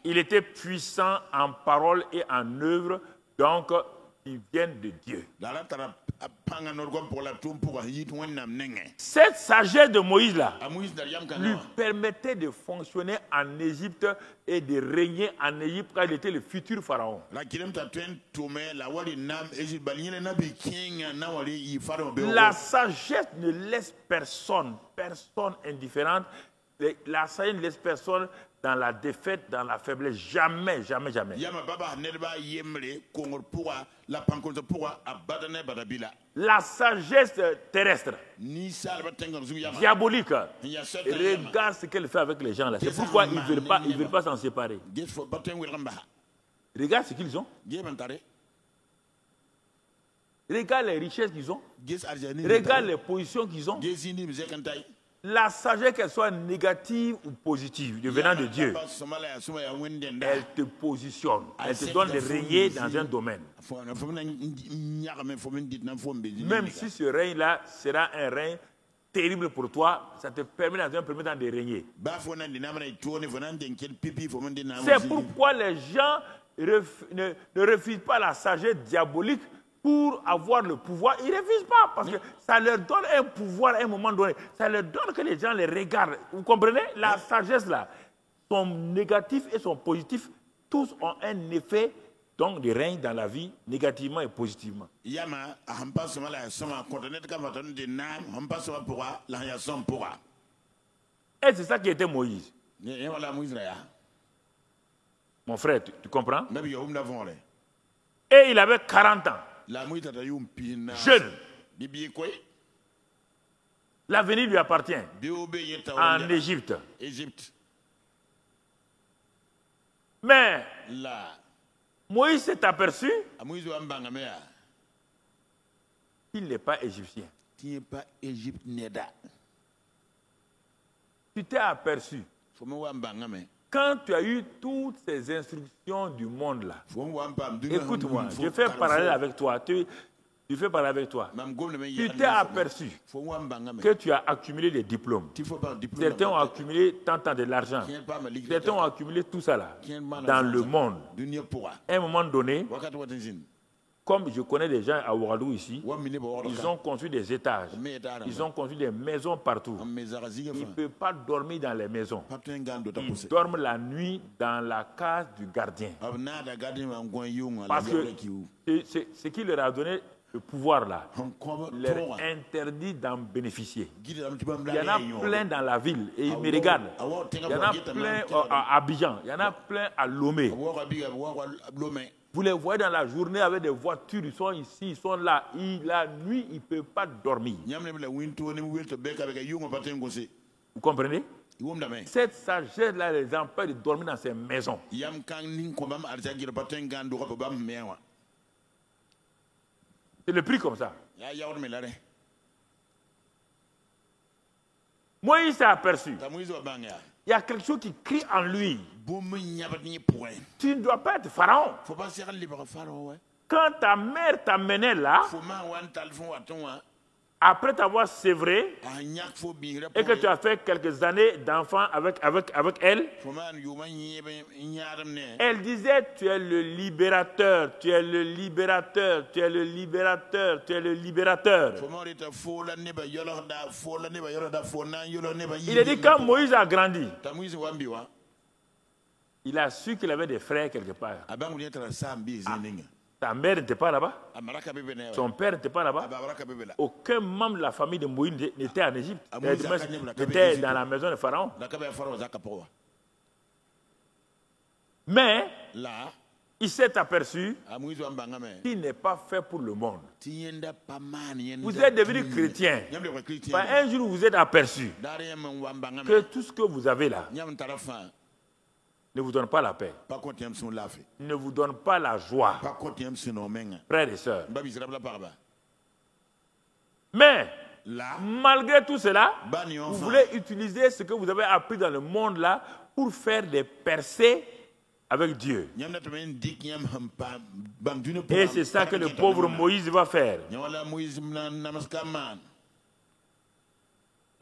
il était puissant en parole et en œuvre, donc ils viennent de Dieu. Cette sagesse de Moïse-là lui permettait de fonctionner en Égypte et de régner en Égypte quand il était le futur pharaon. La sagesse ne laisse personne indifférente. La sagesse ne laisse personne dans la défaite, dans la faiblesse. Jamais, jamais, jamais. La sagesse terrestre, diabolique, regarde ce qu'elle fait avec les gens là. C'est pourquoi ils ne veulent pas s'en séparer. Regarde ce qu'ils ont. Regarde les richesses qu'ils ont. Regarde les positions qu'ils ont. La sagesse, qu'elle soit négative ou positive, venant de Dieu, elle te positionne, elle te donne de régner dans un domaine. Même si ce règne-là sera un règne terrible pour toi, ça te permet dans un premier temps de régner. C'est pourquoi les gens ne refusent pas la sagesse diabolique pour avoir le pouvoir. Ils ne refusent pas parce que ça leur donne un pouvoir à un moment donné. Ça leur donne que les gens les regardent. Vous comprenez? La sagesse là, son négatif et son positif, tous ont un effet donc de règne dans la vie, négativement et positivement. Et c'est ça qui était Moïse. Mon frère, tu comprends? Et il avait 40 ans. Jeune. L'avenir lui appartient en Égypte. Mais Moïse s'est aperçu qu'il n'est pas égyptien. Tu t'es aperçu. Quand tu as eu toutes ces instructions du monde là, écoute-moi, je fais parallèle avec toi. Tu fais parallèle avec toi. Tu t'es aperçu que tu as accumulé des diplômes. Certains ont accumulé tant de l'argent. Certains ont accumulé tout ça là dans le monde. À un moment donné, comme je connais des gens à Ouagadougou ici, ils ont construit des étages. Ils ont construit des maisons partout. Ils ne peuvent pas dormir dans les maisons. Ils dorment la nuit dans la case du gardien. Parce que ce qui leur a donné le pouvoir là, leur interdit d'en bénéficier. Il y en a plein dans la ville et ils me regardent. Il y en a plein à Abidjan, il y en a plein à Lomé. Vous les voyez dans la journée avec des voitures, ils sont ici, ils sont là. La nuit, ils ne peuvent pas dormir. Vous comprenez? Cette sagesse-là les empêche de dormir dans ces maisons. C'est le prix comme ça. Moïse s'est aperçu. Il y a quelque chose qui crie en lui. Tu ne dois pas être pharaon. Quand ta mère t'amenait là, après t'avoir sévré, et que tu as fait quelques années d'enfant avec elle, elle disait, tu es le libérateur, tu es le libérateur, tu es le libérateur, tu es le libérateur. Il a dit, quand Moïse a grandi, il a su qu'il avait des frères quelque part. Sa mère n'était pas là-bas. Son père n'était pas là-bas. Aucun membre de la famille de Moïse n'était en Égypte. N'était dans la maison de Pharaon. Mais il s'est aperçu qu'il n'est pas fait pour le monde. Vous êtes devenu chrétien. Un jour, vous êtes aperçu que tout ce que vous avez là ne vous donne pas la paix, ne vous donne pas la joie, frères et sœurs. Mais, malgré tout cela, vous voulez utiliser ce que vous avez appris dans le monde là pour faire des percées avec Dieu. Et c'est ça que le pauvre Moïse va faire.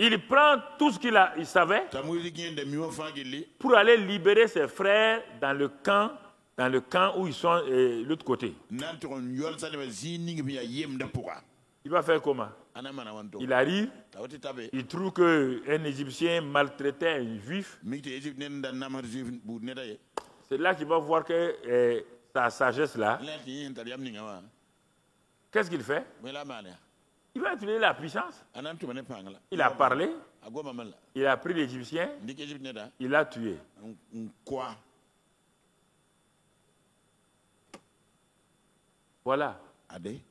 Il prend tout ce qu'il savait pour aller libérer ses frères dans le camp où ils sont de l'autre côté. Il va faire comment? Il arrive, il trouve qu'un Égyptien maltraitait un Juif. C'est là qu'il va voir que sa sagesse là, qu'est-ce qu'il fait? Il va utiliser la puissance. Il a parlé. Il a pris l'Égyptien. Il l'a tué. Voilà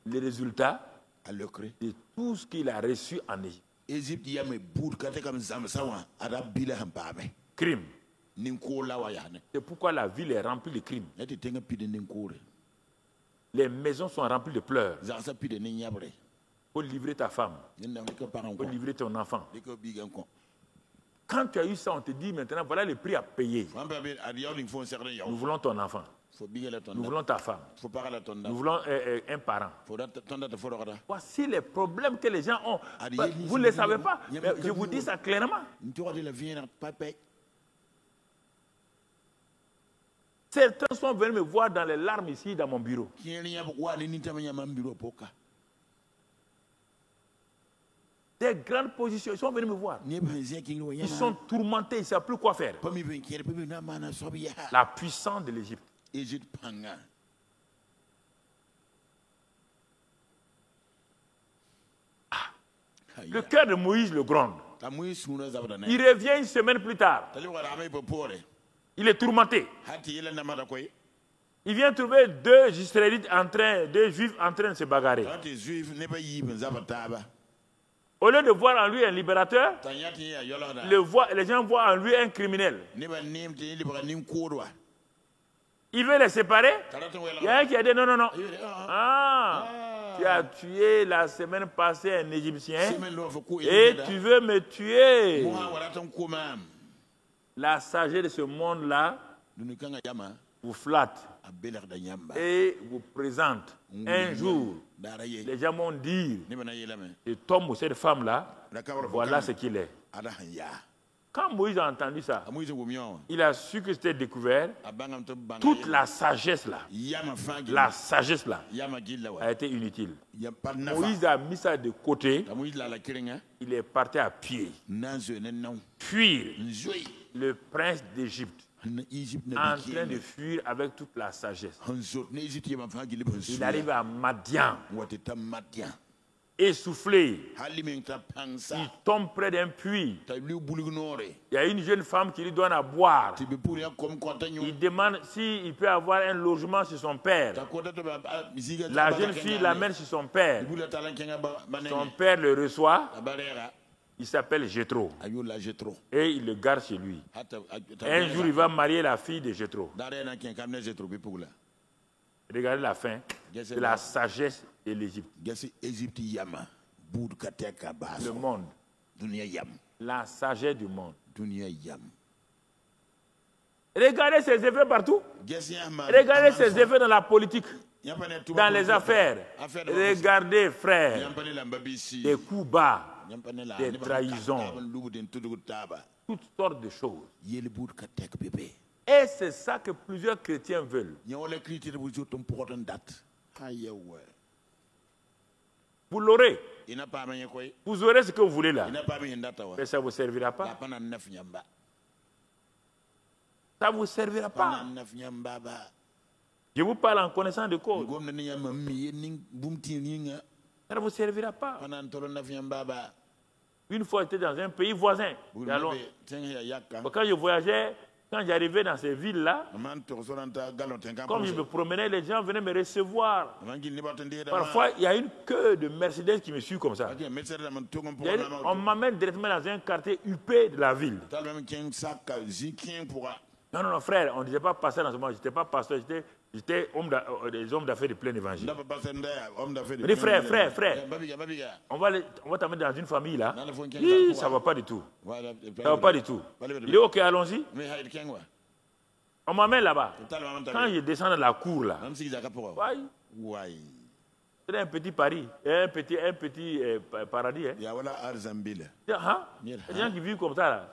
les résultats de tout ce qu'il a reçu en Égypte. Crime. C'est pourquoi la ville est remplie de crimes. Les maisons sont remplies de pleurs. Pour livrer ta femme, pour livrer ton enfant. Quand tu as eu ça, on te dit maintenant, voilà le prix à payer. Nous voulons ton enfant. Nous voulons ta femme. Nous voulons un parent. Voici les problèmes que les gens ont. Vous ne les savez pas, mais je vous dis ça clairement. Certains sont venus me voir dans les larmes ici, dans mon bureau. Des grandes positions, ils sont venus me voir. Ils sont tourmentés, ils ne savent plus quoi faire. La puissance de l'Égypte. Le cœur de Moïse le gronde. Il revient une semaine plus tard. Il est tourmenté. Il vient trouver deux Israélites deux Juifs en train de se bagarrer. Au lieu de voir en lui un libérateur, les gens voient en lui un criminel. Il veut les séparer. Il y a un qui a dit non. Tu as tué la semaine passée un Égyptien et tu veux me tuer. La sagesse de ce monde-là vous flatte et vous présente. Un jour, les gens vont dire, cet homme ou cette femme-là, voilà ce qu'il est. Quand Moïse a entendu ça, il a su que c'était découvert. Toute la sagesse-là, a été inutile. Moïse a mis ça de côté. Il est parti à pied. Fuir le prince d'Égypte. En train de fuir avec toute la sagesse. Il arrive à Madian. Essoufflé, il tombe près d'un puits. Il y a une jeune femme qui lui donne à boire. Il demande s'il peut avoir un logement chez son père. La jeune fille l'amène chez son père. Son père le reçoit. Il s'appelle Jéthro. Et il le garde chez lui. Un jour, il va marier la fille de Jéthro. Regardez la fin de la sagesse de l'Égypte. Le monde. La sagesse du monde. Regardez ses effets partout. Regardez ses effets dans la politique, dans les affaires. Regardez, frères, des coups bas, des trahisons, toutes sortes de choses. Et c'est ça que plusieurs chrétiens veulent. Vous l'aurez. Vous aurez ce que vous voulez là. Mais ça ne vous servira pas. Ça ne vous servira pas. Je vous parle en connaissant de cause. Ça ne vous servira pas. Une fois, j'étais dans un pays voisin. Quand je voyageais, quand j'arrivais dans ces villes-là, comme je me promenais, les gens venaient me recevoir. Parfois, il y a une queue de Mercedes qui me suit comme ça. On m'amène directement dans un quartier huppé de la ville. Non, non, non, frère, on ne disait pas pasteur dans ce moment. Je n'étais pas pasteur, j'étais des hommes d'affaires de plein évangile. Je dis, frère, on va t'amener dans une famille là. Ça ne va pas du tout. Ça ne va pas du tout. Il est OK, allons-y. On m'amène là-bas. Quand je descends dans la cour là, c'est un petit Paris, un petit paradis. Il y a des gens qui vivent comme ça là.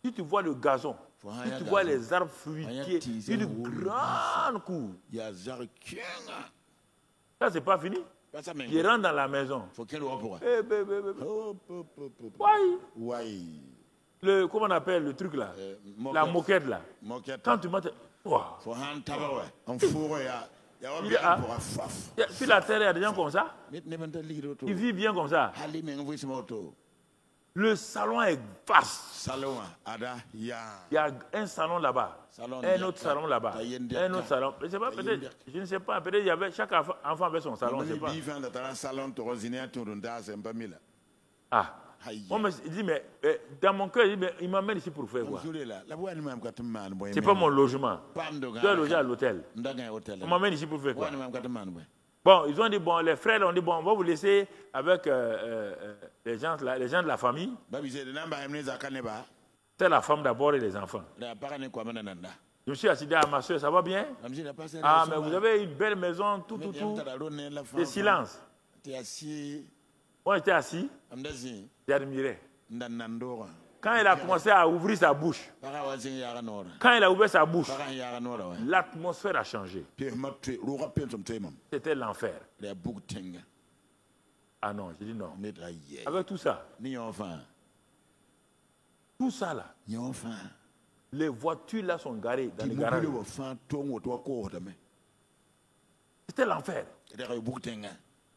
Si tu vois le gazon, si tu vois les arbres fruitiers, une grande cour. Ça, c'est pas fini. Il rentre dans la maison. Comment on appelle le truc là? La moquette là. Quand tu montes. Sur la terre, il y a des gens comme ça. Ils vivent bien comme ça. Le salon est vaste. Il y a un salon là-bas, un autre salon là-bas, un autre salon. Je ne sais pas, peut-être, je ne sais pas, peut-être il y avait, chaque enfant avait son salon, je ne sais pas. Ah. Moi, il dit, mais dans mon cœur, il m'amène ici pour faire quoi? Ce n'est pas mon logement. Je dois loger à l'hôtel. On m'amène ici pour faire quoi? Bon, ils ont dit, bon, les frères ont dit, bon, on va vous laisser avec les gens de la famille. C'est la femme d'abord et les enfants. Je me suis assis à ma soeur, ça va bien? Ah, mais vous avez une belle maison, tout. De silence. Moi, j'étais assis, j'admirais. Quand il a commencé à ouvrir sa bouche, l'atmosphère a changé. C'était l'enfer. Ah non, j'ai dit non. Avec tout ça, là, les voitures là sont garées dans les garages. C'était l'enfer.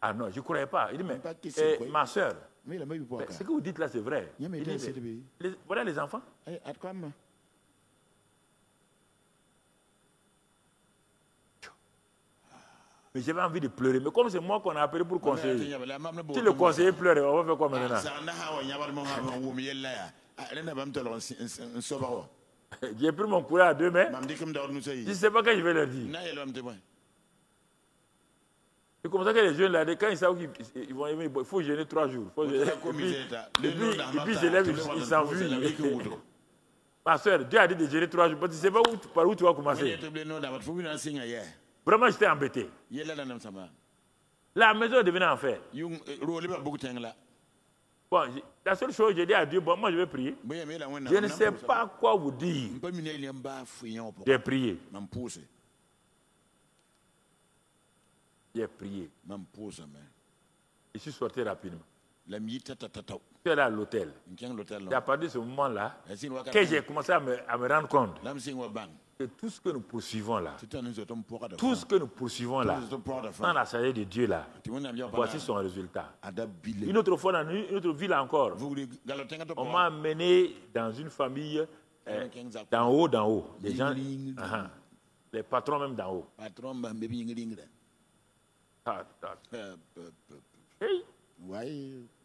Ah non, je ne croyais pas. Il dit, mais ma soeur, ce que vous dites là, c'est vrai. Il dit, voilà les enfants. Mais j'avais envie de pleurer. Mais comme c'est moi qu'on a appelé pour conseiller, si le conseiller pleure, on va faire quoi maintenant? J'ai pris mon courage à deux mains. Je ne sais pas quand je vais leur dire. C'est comme ça que les jeunes, là, quand ils savent qu'ils vont aimer, il faut jeûner 3 jours. Et puis ils s'élèvent, ils s'enfuient. Ma soeur, Dieu a dit de jeûner 3 jours. Parce que tu ne sais pas par où tu vas commencer. Vraiment, j'étais embêté. La maison devenait enfer. Bon, la seule chose, j'ai dit à Dieu, bon, moi je vais prier. Je ne sais pas quoi vous dire. J'ai prié. J'ai prié. Je suis sorti rapidement. Je suis allé à l'hôtel. Et à partir de ce moment-là, que j'ai commencé à me rendre compte que tout ce que nous poursuivons là, dans la sagesse de Dieu là, voici son résultat. Une autre fois, dans une autre ville encore, on m'a amené dans une famille d'en haut, des gens, les patrons même d'en haut. Hey.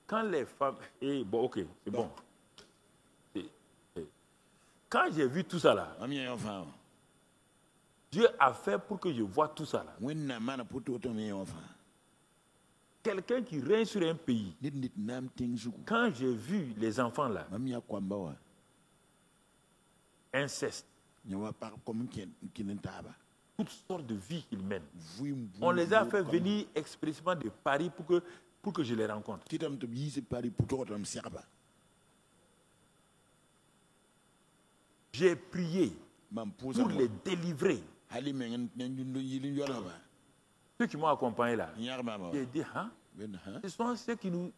Quand les femmes... bon, ok, c'est bon. Quand j'ai vu tout ça là, Dieu a fait pour que je voie tout ça là. Quelqu'un qui règne sur un pays, quand j'ai vu les enfants là, inceste, toutes sortes de vies qu'ils mènent, on les a fait venir expressément de Paris pour que je les rencontre. J'ai prié pour les délivrer. Ceux qui m'ont accompagné là, j'ai dit, hein? Ce sont ceux qui nous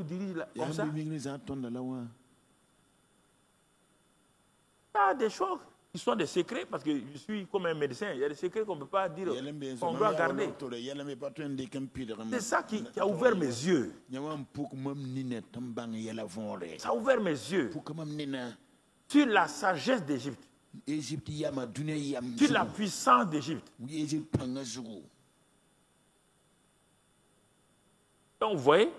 dirigent là, comme ça. Il y a des choses qui sont des secrets, parce que je suis comme un médecin. Il y a des secrets qu'on ne peut pas dire, qu'on doit garder. C'est ça qui a ouvert mes yeux. Ça a ouvert mes yeux sur la sagesse d'Égypte, sur la puissance d'Égypte. Donc vous voyez,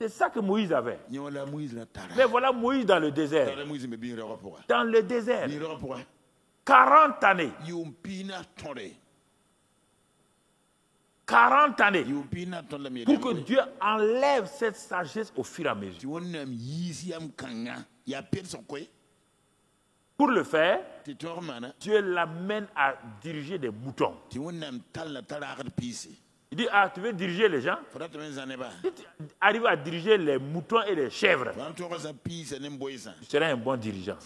c'est ça que Moïse avait. Mais voilà Moïse dans le désert. Dans le désert, 40 années. 40 années pour que Dieu enlève cette sagesse au fur et à mesure. Pour le faire, Dieu l'amène à diriger des moutons. Il dit, ah, tu veux diriger les gens? Si tu arrives à diriger les moutons et les chèvres, tu seras un bon dirigeant.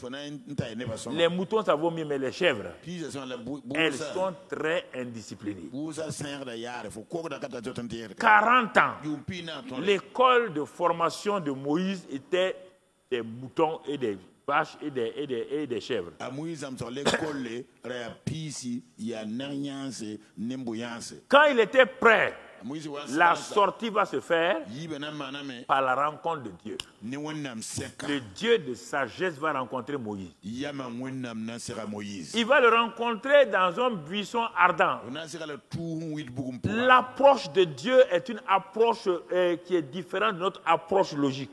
Les moutons, ça vaut mieux, mais les chèvres, elles sont très indisciplinées. 40 ans, l'école de formation de Moïse était des moutons et des vaches et des chèvres. Quand il était prêt, la sortie va se faire par la rencontre de Dieu. Le Dieu de sagesse va rencontrer Moïse. Il va le rencontrer dans un buisson ardent. L'approche de Dieu est une approche qui est différente de notre approche logique.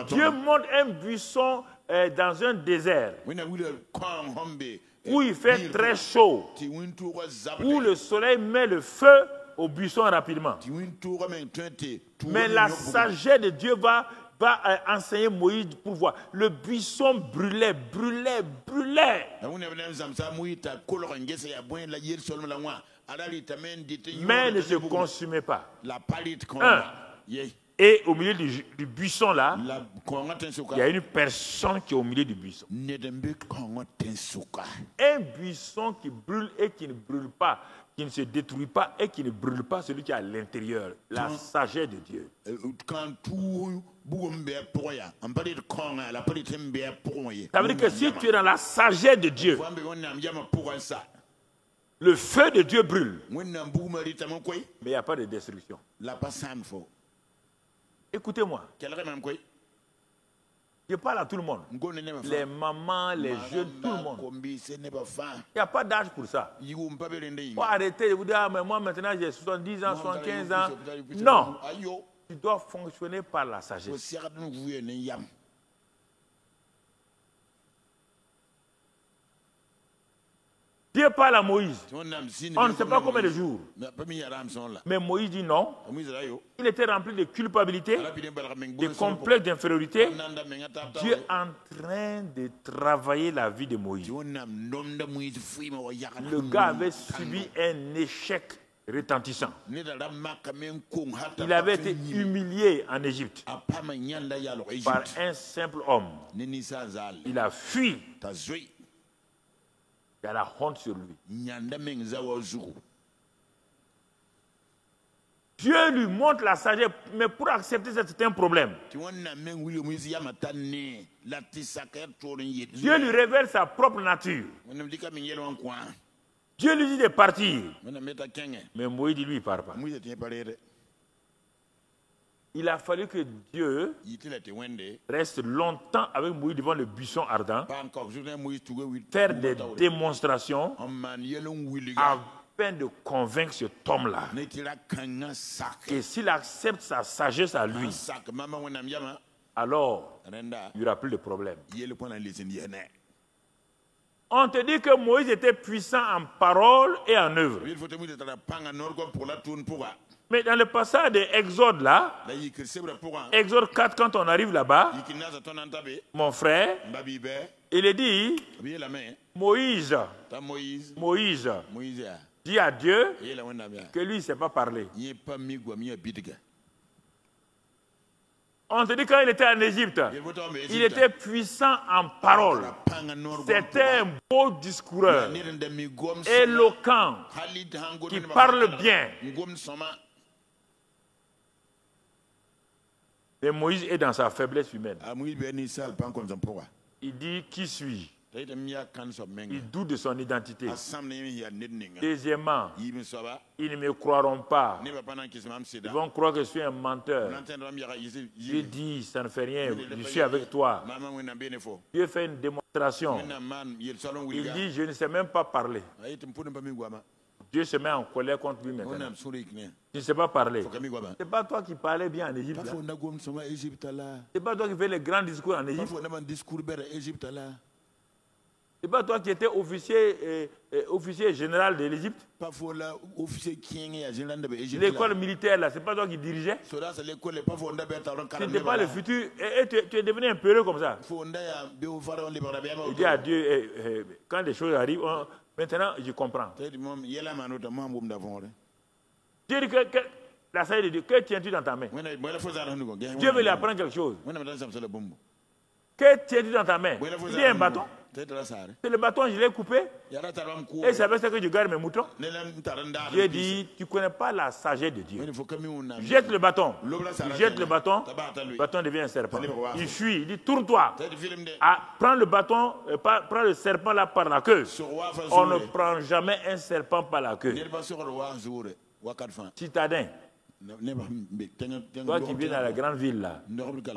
Dieu monte un buisson dans un désert où il fait très chaud, où le soleil met le feu au buisson rapidement. Mais la sagesse de Dieu va enseigner Moïse pour voir. Le buisson brûlait. Mais ne se consumait pas. Et au milieu du buisson là, il y a une personne qui est au milieu du buisson. Un buisson qui brûle et qui ne brûle pas, qui ne se détruit pas et qui ne brûle pas celui qui est à l'intérieur. La sagesse de Dieu. Ça veut dire que si tu es dans la sagesse de Dieu, le feu de Dieu brûle. Mais il n'y a pas de destruction. Écoutez-moi. Je parle à tout le monde. Les mamans, les jeunes, tout le monde. Il n'y a pas d'âge pour ça. Il faut arrêter de vous dire, ah, mais moi maintenant j'ai 70 ans, 75 ans. Non. Tu dois fonctionner par la sagesse. Dieu parle à Moïse. On ne sait pas combien de jours. Mais Moïse dit non. Il était rempli de culpabilité, de complexe d'infériorité. Dieu est en train de travailler la vie de Moïse. Le gars avait subi un échec retentissant. Il avait été humilié en Égypte par un simple homme. Il a fui. Il y a la honte sur lui. Dieu lui montre la sagesse, mais pour accepter ça, c'est un problème. Dieu lui révèle sa propre nature. Dieu lui dit de partir. Mais Moïse dit lui, il ne part pas. Il a fallu que Dieu reste longtemps avec Moïse devant le buisson ardent, faire des démonstrations afin de convaincre cet homme-là que s'il accepte sa sagesse à lui, alors il n'y aura plus de problème. On te dit que Moïse était puissant en parole et en œuvre. Mais dans le passage de Exode là, Exode 4, quand on arrive là-bas, mon frère, il est dit, Moïse dit à Dieu que lui, il ne sait pas parler. On te dit quand il était en Égypte, il était puissant en parole. C'était un beau discoureur, éloquent, qui parle bien. Mais Moïse est dans sa faiblesse humaine. Il dit, qui suis-je? Il doute de son identité. Deuxièmement, ils ne me croiront pas. Ils vont croire que je suis un menteur. Je dis, ça ne fait rien, je suis avec toi. Dieu fait une démonstration. Il dit, je ne sais même pas parler. Dieu se met en colère contre lui maintenant. Tu ne sais pas parler. Ce n'est pas toi qui parlais bien en Égypte. Ce n'est pas toi qui fais les grands discours en Égypte. Ce n'est pas toi qui étais officier général de l'Égypte. L'école militaire, là, ce n'est pas toi qui dirigeais. Tu n'étais pas le futur. Et tu es devenu un peureux comme ça. Il dit à Dieu, quand des choses arrivent, maintenant je comprends. Dieu dit que la sagesse de Dieu, que tiens-tu dans ta main? Dieu veut lui apprendre quelque chose. Que tiens-tu dans ta main? Il y a un bâton. C'est le bâton, je l'ai coupé. Et c'est avec ça que je garde mes moutons. Dieu dit, tu ne connais pas la sagesse de Dieu. Jette le bâton. Il jette le bâton devient un serpent. Il fuit, il dit, tourne-toi. Prends le bâton, prends le serpent là par la queue. On ne prend jamais un serpent par la queue. Citadin. Toi qui viens dans la grande ville là,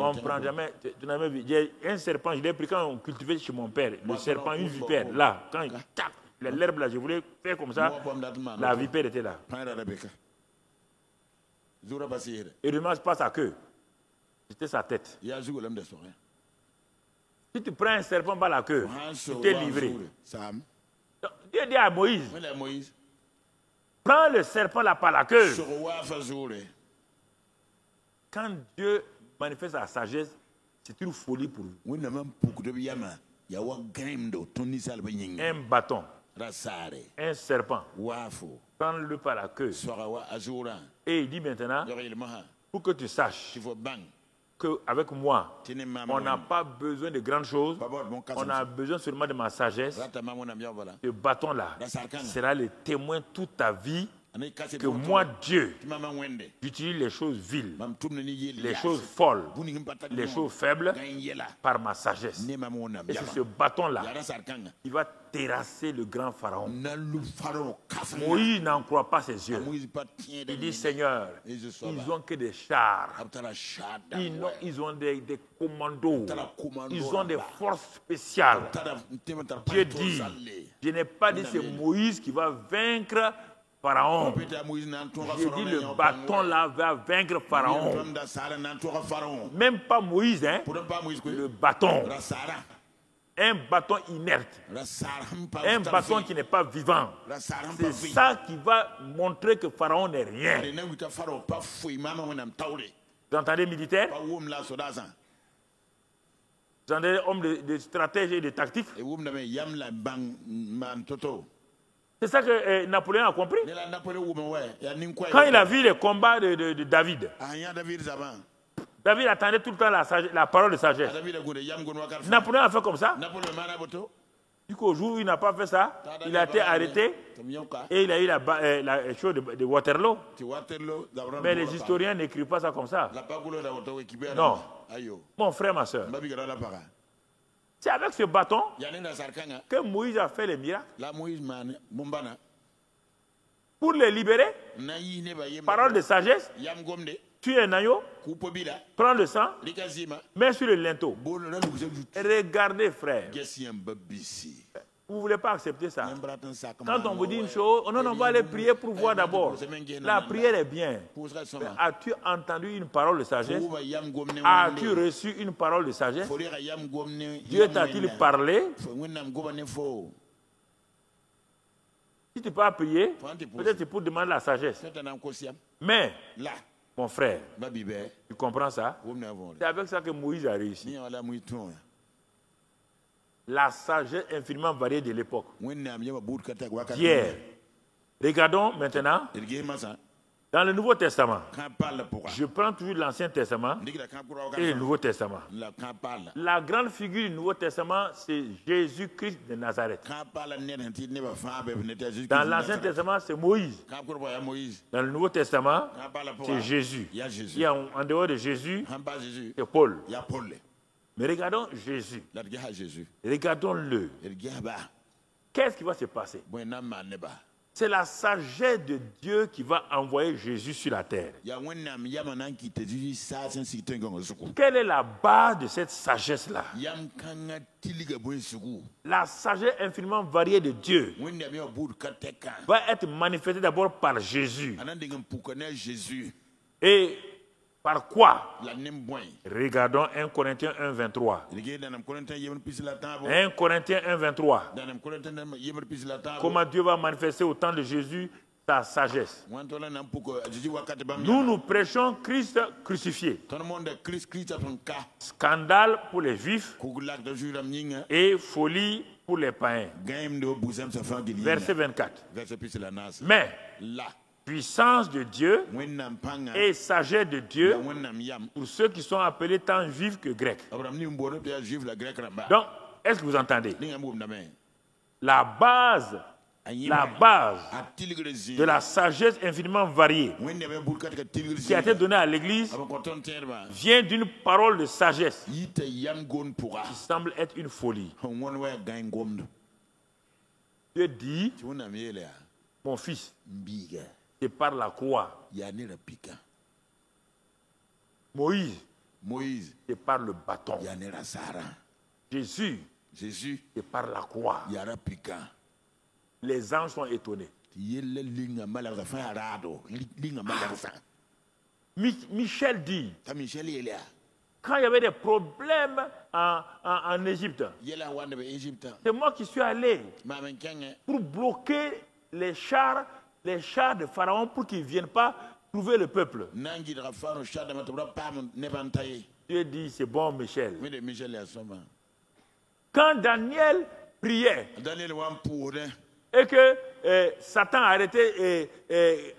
on ne prend jamais. Tu n'as jamais vu. Un serpent, je l'ai pris quand on cultivait chez mon père. Le serpent, une vipère, là, quand il tape, l'herbe là, je voulais faire comme ça, la vipère était là. Et le match passe à queue. C'était sa tête. Si tu prends un serpent par la queue, tu t'es livré. Dieu dit à Moïse, prends le serpent là par la queue. Quand Dieu manifeste sa sagesse, c'est une folie pour lui. Un bâton, un serpent, prends-le par la queue. Et il dit maintenant, pour que tu saches qu'avec moi, on n'a pas besoin de grandes choses, on a besoin seulement de ma sagesse. Ce bâton-là sera le témoin toute ta vie que moi, Dieu, j'utilise les choses viles, les choses folles, les choses faibles par ma sagesse. Et c'est ce bâton-là qui va terrasser le grand pharaon. Moïse n'en croit pas ses yeux. Il dit, Seigneur, ils ont que des chars, ils ont des commandos, ils ont des forces spéciales. Dieu dit, je n'ai pas dit c'est Moïse qui va vaincre Pharaon. J'ai dit le bâton là va vaincre Pharaon. Même pas Moïse, hein? Le bâton. un bâton inerte, un bâton qui n'est pas vivant. C'est ça qui va montrer que Pharaon n'est rien. Vous entendez militaire? Vous entendez homme de stratège et de tactique? C'est ça que Napoléon a compris. Quand il a vu les combats de David, David attendait tout le temps la parole de sagesse. Napoléon a fait comme ça. Du coup, au jour où il n'a pas fait ça, il a été arrêté et il a eu la chose de Waterloo. Mais les historiens n'écrivent pas ça comme ça. Non. Mon frère, ma soeur, c'est avec ce bâton que Moïse a fait les miracles. Pour les libérer, parole de sagesse, tu un agneau, prends le sang, mets sur le linteau. Regardez, frère. Vous ne voulez pas accepter ça. Quand on vous dit une chose, non, on va aller prier pour voir d'abord. La prière est bien. As-tu entendu une parole de sagesse? As-tu reçu une parole de sagesse? Dieu t'a-t-il parlé? Si tu peux pas prier, peut-être c'est pour demander la sagesse. Mais, mon frère, tu comprends ça? C'est avec ça que Moïse a réussi. La sagesse infiniment variée de l'époque. Hier, regardons maintenant dans le Nouveau Testament. Je prends toujours l'Ancien Testament et le Nouveau Testament. La grande figure du Nouveau Testament, c'est Jésus-Christ de Nazareth. Dans l'Ancien Testament, c'est Moïse. Dans le Nouveau Testament, c'est Jésus. Et en dehors de Jésus, c'est Paul. Mais regardons Jésus. Regardons-le. Qu'est-ce qui va se passer? C'est la sagesse de Dieu qui va envoyer Jésus sur la terre. Quelle est la base de cette sagesse-là? La sagesse infiniment variée de Dieu va être manifestée d'abord par Jésus. Et par quoi? Regardons 1 Corinthiens 1, 23. 1 Corinthiens 1, 23. Comment Dieu va manifester au temps de Jésus sa sagesse. Nous prêchons Christ crucifié. Scandale pour les Juifs et folie pour les païens. Verset 24. Mais puissance de Dieu et sagesse de Dieu pour ceux qui sont appelés tant juifs que grecs. Donc, est-ce que vous entendez? La base de la sagesse infiniment variée qui a été donnée à l'Église vient d'une parole de sagesse qui semble être une folie. Dieu dit, mon fils, c'est par la croix. Moïse, c'est par le bâton. Jésus, c'est par la croix. Les anges sont étonnés. Michel dit, quand il y avait des problèmes en Égypte, c'est moi qui suis allé pour bloquer les chars de Pharaon pour qu'ils ne viennent pas trouver le peuple. Dieu dit, c'est bon, Michel. Quand Daniel priait et que Satan a arrêté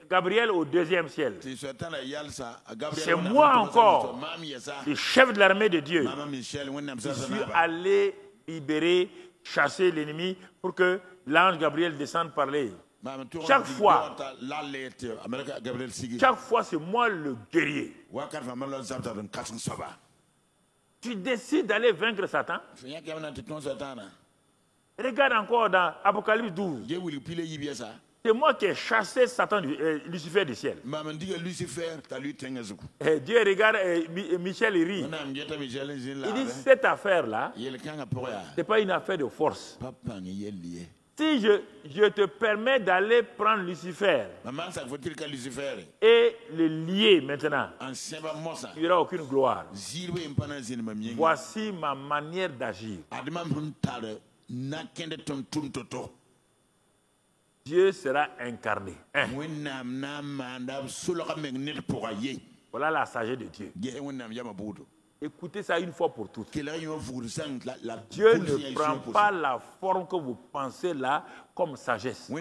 Gabriel au 2e ciel, c'est moi encore, le chef de l'armée de Dieu, qui suis allé libérer, chasser l'ennemi pour que l'ange Gabriel descende parler. Chaque fois, c'est moi le guerrier. Tu décides d'aller vaincre Satan. Regarde encore dans Apocalypse 12. C'est moi qui ai chassé Satan, Lucifer du ciel. Et Dieu regarde, Michel il rit. Il dit, cette affaire-là, ce n'est pas une affaire de force. Si je te permets d'aller prendre Lucifer Maman, ça faut-il que Lucifer et le lier maintenant, en seba mosa. il n'y aura aucune gloire. Zilwe impana zin mamien. Voici ma manière d'agir. Adman huntare na kende ton tum toto. Dieu sera incarné. Wenam na mandam sulaka megnet pour ayer. Voilà la sagesse de Dieu. Ge wenam yama budo. Écoutez ça une fois pour toutes. Dieu ne prend pas la forme que vous pensez là comme sagesse.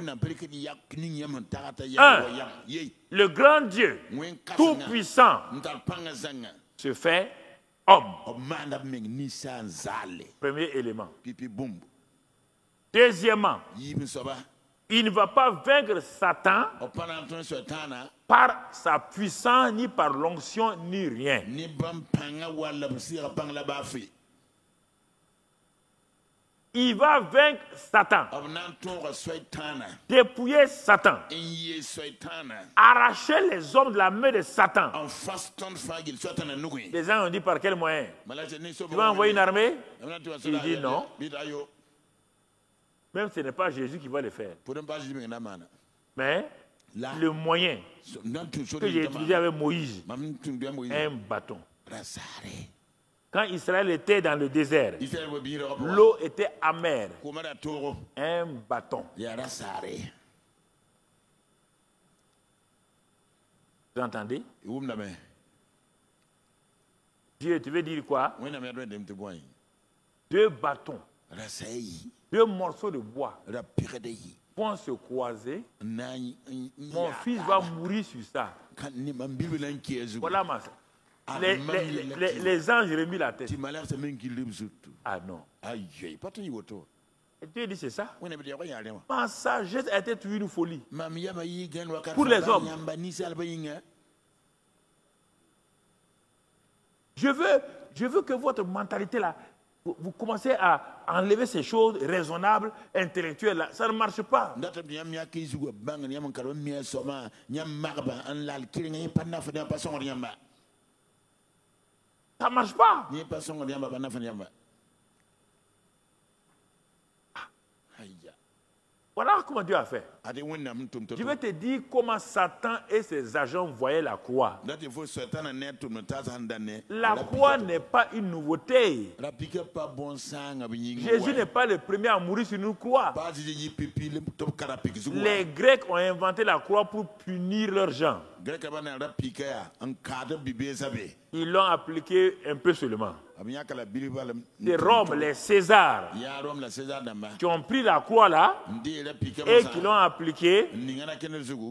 Le grand Dieu, tout puissant, se fait homme. Premier élément. Deuxièmement, il ne va pas vaincre Satan par sa puissance, ni par l'onction, ni rien. Il va vaincre Satan, dépouiller Satan, arracher les hommes de la main de Satan. Les gens ont dit par quel moyen? Tu vas envoyer une armée? Il dit non. Même ce n'est pas Jésus qui va le faire. Mais le moyen que j'ai utilisé avec Moïse, un bâton. Quand Israël était dans le désert, l'eau était amère. Un bâton. Vous entendez? Dieu, tu veux dire quoi? 2 bâtons. 2 morceaux de bois vont se croiser. Mon fils va mourir sur ça. Voilà ma soeur. Les anges remis la tête. Ah non. Et Dieu dit c'est ça. Ma sagesse a été une folie. Pour les hommes. Je veux que votre mentalité là, vous commencez à enlever ces choses raisonnables, intellectuelles là. Ça ne marche pas. Ça ne marche pas. Voilà comment Dieu a fait. Je vais te dire comment Satan et ses agents voyaient la croix. La croix n'est pas une nouveauté. Jésus n'est pas le premier à mourir sur une croix. Les Grecs ont inventé la croix pour punir leurs gens. Ils l'ont appliqué un peu seulement. C'est Rome, les Césars, qui ont pris la croix là et qui l'ont appliquée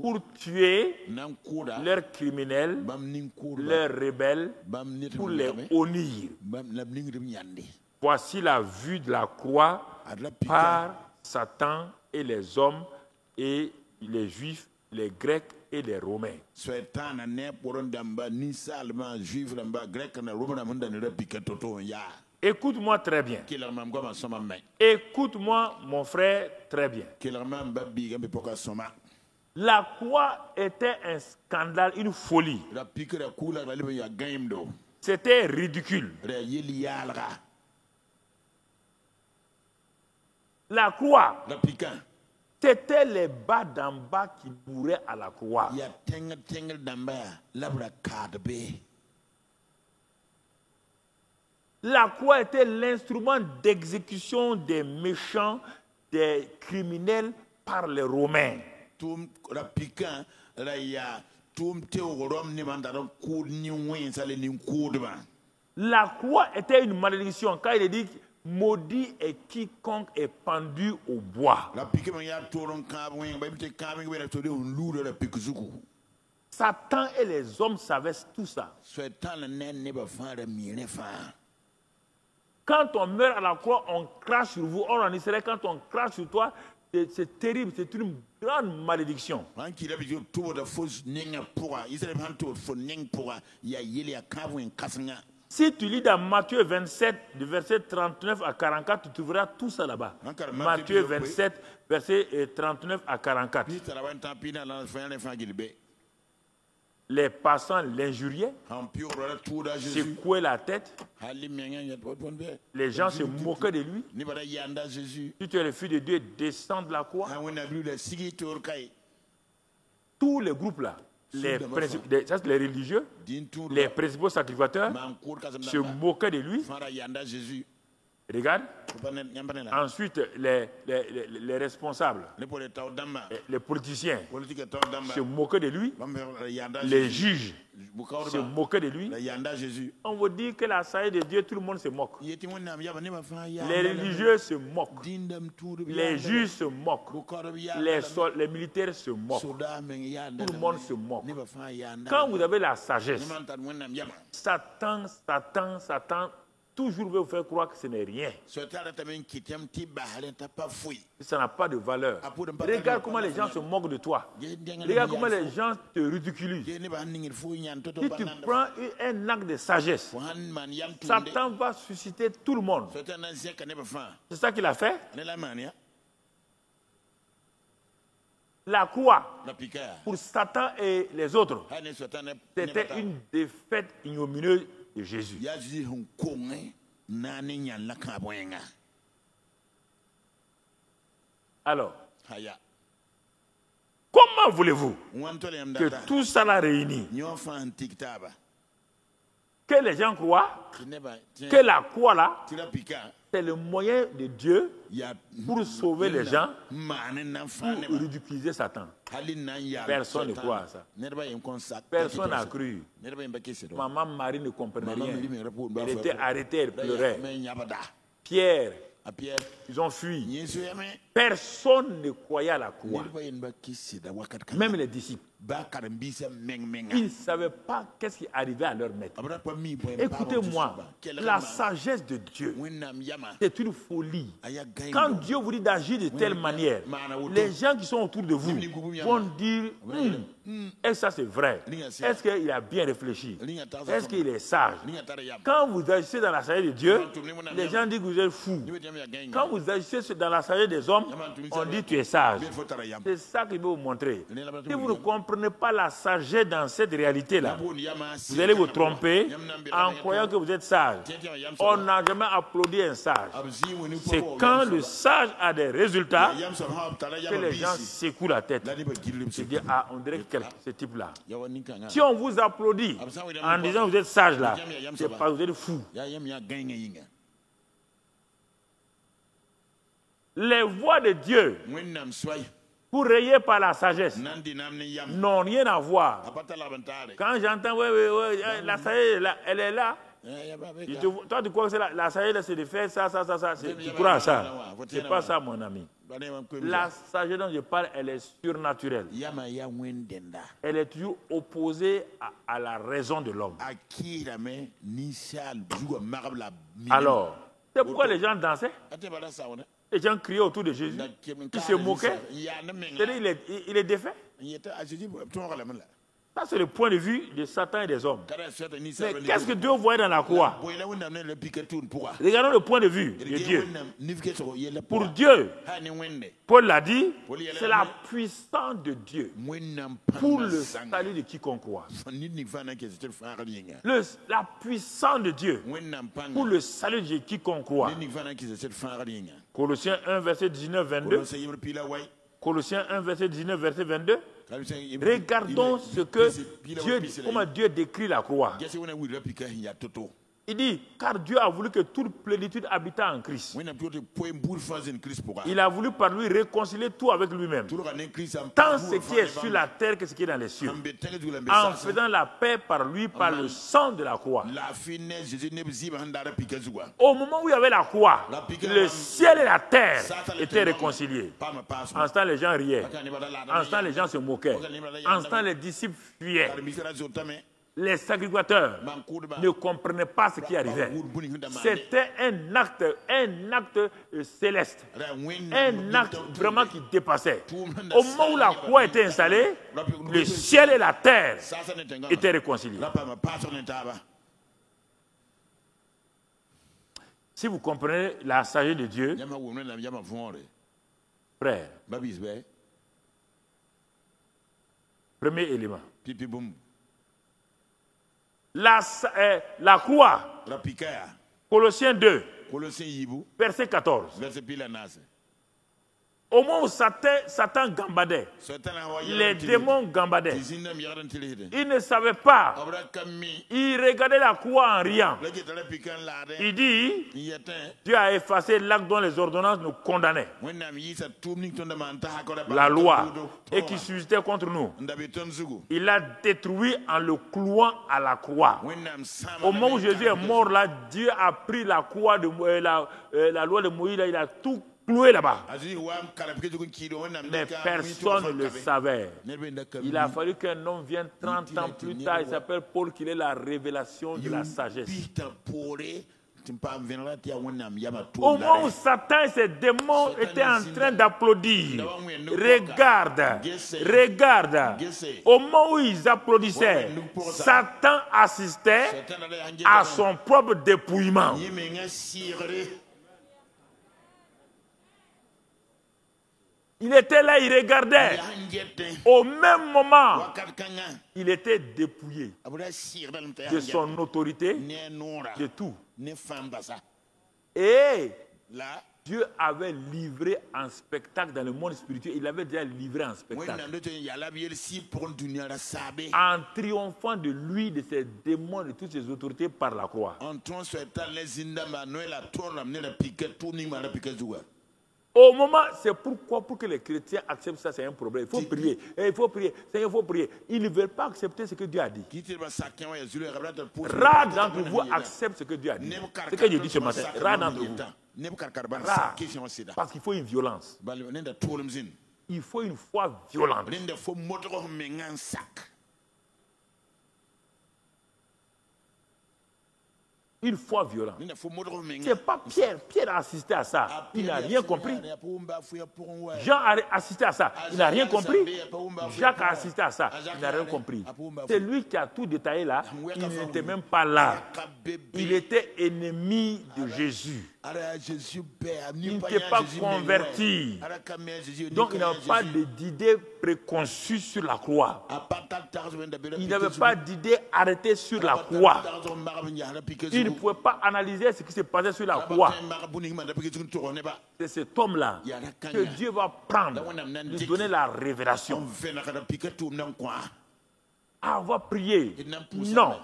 pour tuer leurs criminels, leurs rebelles, pour les honir. Voici la vue de la croix par Satan et les hommes et les Juifs, les Grecs et les Romains. Écoute-moi très bien. Écoute-moi, mon frère, très bien. La croix était un scandale, une folie. C'était ridicule. La croix, c'était les bas d'en bas qui mouraient à la croix. La croix était l'instrument d'exécution des méchants, des criminels par les Romains. La croix était une malédiction. Quand il est dit maudit est quiconque est pendu au bois. Satan et les hommes savaient tout ça. Quand on meurt à la croix, on crache sur vous. Or en Israël, quand on crache sur toi, c'est terrible, c'est une grande malédiction. Si tu lis dans Matthieu 27, du verset 39 à 44, tu trouveras tout ça là-bas. Matthieu 27, verset 39 à 44. Les passants l'injuriaient, secouaient la tête. Les gens se moquaient de lui. Si tu es le fils de Dieu, descends de la croix. Tous les groupes là, les religieux, les principaux sacrificateurs, se moquaient de lui. Regarde. Ensuite, les responsables, les politiciens se moquaient de lui. Les juges se moquaient de lui. On vous dit que la sagesse de Dieu, tout le monde se moque. Les religieux se moquent. Les juges se moquent. Les militaires se moquent. Tout le monde se moque. Quand vous avez la sagesse, Satan toujours veut vous faire croire que ce n'est rien. Ça n'a pas de valeur. Regarde comment les gens se moquent de toi. Regarde comment les gens te ridiculisent. Si tu prends un acte de sagesse, Satan va susciter tout le monde. C'est ça qu'il a fait. La croix, pour Satan et les autres, c'était une défaite ignominieuse de Jésus. Alors, comment voulez-vous que tout ça l'a réuni, que les gens croient que la croix là, c'est le moyen de Dieu pour sauver les gens, pour ridiculiser Satan? Personne ne croit à ça. Personne n'a cru. Maman Marie ne comprenait rien. Elle était arrêtée, elle pleurait. Pierre, ils ont fui. Personne ne croyait à la croix. Même les disciples. Ils ne savaient pas qu'est-ce qui arrivait à leur maître. Écoutez-moi, la sagesse de Dieu, c'est une folie. Quand Dieu vous dit d'agir de telle manière, les gens qui sont autour de vous vont dire, est-ce que ça c'est vrai? Est-ce qu'il a bien réfléchi? Est-ce qu'il est sage? Quand vous agissez dans la sagesse de Dieu, les gens disent que vous êtes fou. Quand vous agissez dans la sagesse des hommes, on dit que tu es sage. C'est ça qu'il veut vous montrer. Si vous ne comprenez pas la sagesse dans cette réalité-là, vous allez vous tromper en croyant que vous êtes sage. On n'a jamais applaudi un sage. C'est quand le sage a des résultats que les gens secouent la tête. Se disent, ah, on dirait que ce type-là. Si on vous applaudit en disant que vous êtes sage là, c'est parce que vous êtes fou. Les voies de Dieu, pour rayer par la sagesse, n'ont rien à voir. Quand j'entends, la sagesse, elle est là. Toi, tu crois que la sagesse, c'est de faire ça. Tu crois à ça. Ce n'est pas ça, mon ami. La sagesse dont je parle, elle est surnaturelle. Elle est toujours opposée à la raison de l'homme. Alors, c'est pourquoi les gens dansaient. Les gens criaient autour de Jésus. Ils se moquaient. C'est-à-dire, il est défait. Ça, c'est le point de vue de Satan et des hommes. Mais qu'est-ce que Dieu voit dans la croix? Regardons le point de vue de Dieu. Pour Dieu, Paul l'a dit, c'est la puissance de Dieu pour le salut de quiconque croit. La puissance de Dieu pour le salut de quiconque croit. Colossiens 1, verset 19-22. Colossiens 1, verset 19, verset 22. Regardons ce que Dieu, comment Dieu décrit la croix. Il dit, car Dieu a voulu que toute plénitude habitât en Christ. Il a voulu par lui réconcilier tout avec lui-même. Tant ce qui est sur la terre que ce qui est dans les cieux. En faisant la paix par lui, par le sang de la croix. Au moment où il y avait la croix, le ciel et la terre étaient réconciliés. En ce temps, les gens riaient. En ce temps, les gens se moquaient. En ce temps, les disciples fuyaient. Les sacrificateurs ne comprenaient pas ce qui arrivait. C'était un acte céleste. Un acte vraiment qui dépassait. Au moment où la croix était installée, le ciel et la terre étaient réconciliés. Si vous comprenez la sagesse de Dieu, frère, premier élément. la croix. Colossiens 2, verset 14. Au moment où Satan gambadait, les démons gambadaient, il ne savait pas. Il regardait la croix en riant. Il dit, Dieu a effacé l'acte dont les ordonnances nous condamnaient. La loi, et qui suscitait contre nous. Il l'a détruit en le clouant à la croix. Au moment où Jésus est mort là, Dieu a pris la croix de la loi de Moïse, là, il a tout cloué là-bas. Mais personne ne le savait. Il a fallu qu'un homme vienne 30 ans plus tard, il s'appelle Paul, qu'il ait la révélation de la sagesse. Au moment où Satan et ses démons étaient en train d'applaudir, regarde, au moment où ils applaudissaient, Satan assistait à son propre dépouillement. Il était là, il regardait. Au même moment, il était dépouillé de son autorité, de tout. Et Dieu avait livré en spectacle dans le monde spirituel. Il avait déjà livré en spectacle. En triomphant de lui, de ses démons, de toutes ses autorités par la croix. Au moment, c'est pourquoi, pour que les chrétiens acceptent ça, c'est un problème. Il faut prier. Il faut prier. Seigneur, il faut prier. Ils ne veulent pas accepter ce que Dieu a dit. Rares d'entre vous acceptent ce que Dieu a dit. Ce que je dis ce matin, rares d'entre vous. Rares. Parce qu'il faut une violence. Il faut une foi violente. Une foi violente. Ce n'est pas Pierre. Pierre a assisté à ça. Il n'a rien compris. Jean a assisté à ça. Il n'a rien compris. Jacques a assisté à ça. Il n'a rien compris. C'est lui qui a tout détaillé là. Il n'était même pas là. Il était ennemi de Jésus. Il n'était pas converti. Donc il n'avait pas d'idée préconçue sur la croix. Il n'avait pas d'idée arrêtée sur la croix. Il ne pouvait pas analyser ce qui se passait sur la croix. C'est cet homme-là que Dieu va prendre, lui donner la révélation. Ah, on va prier. Non.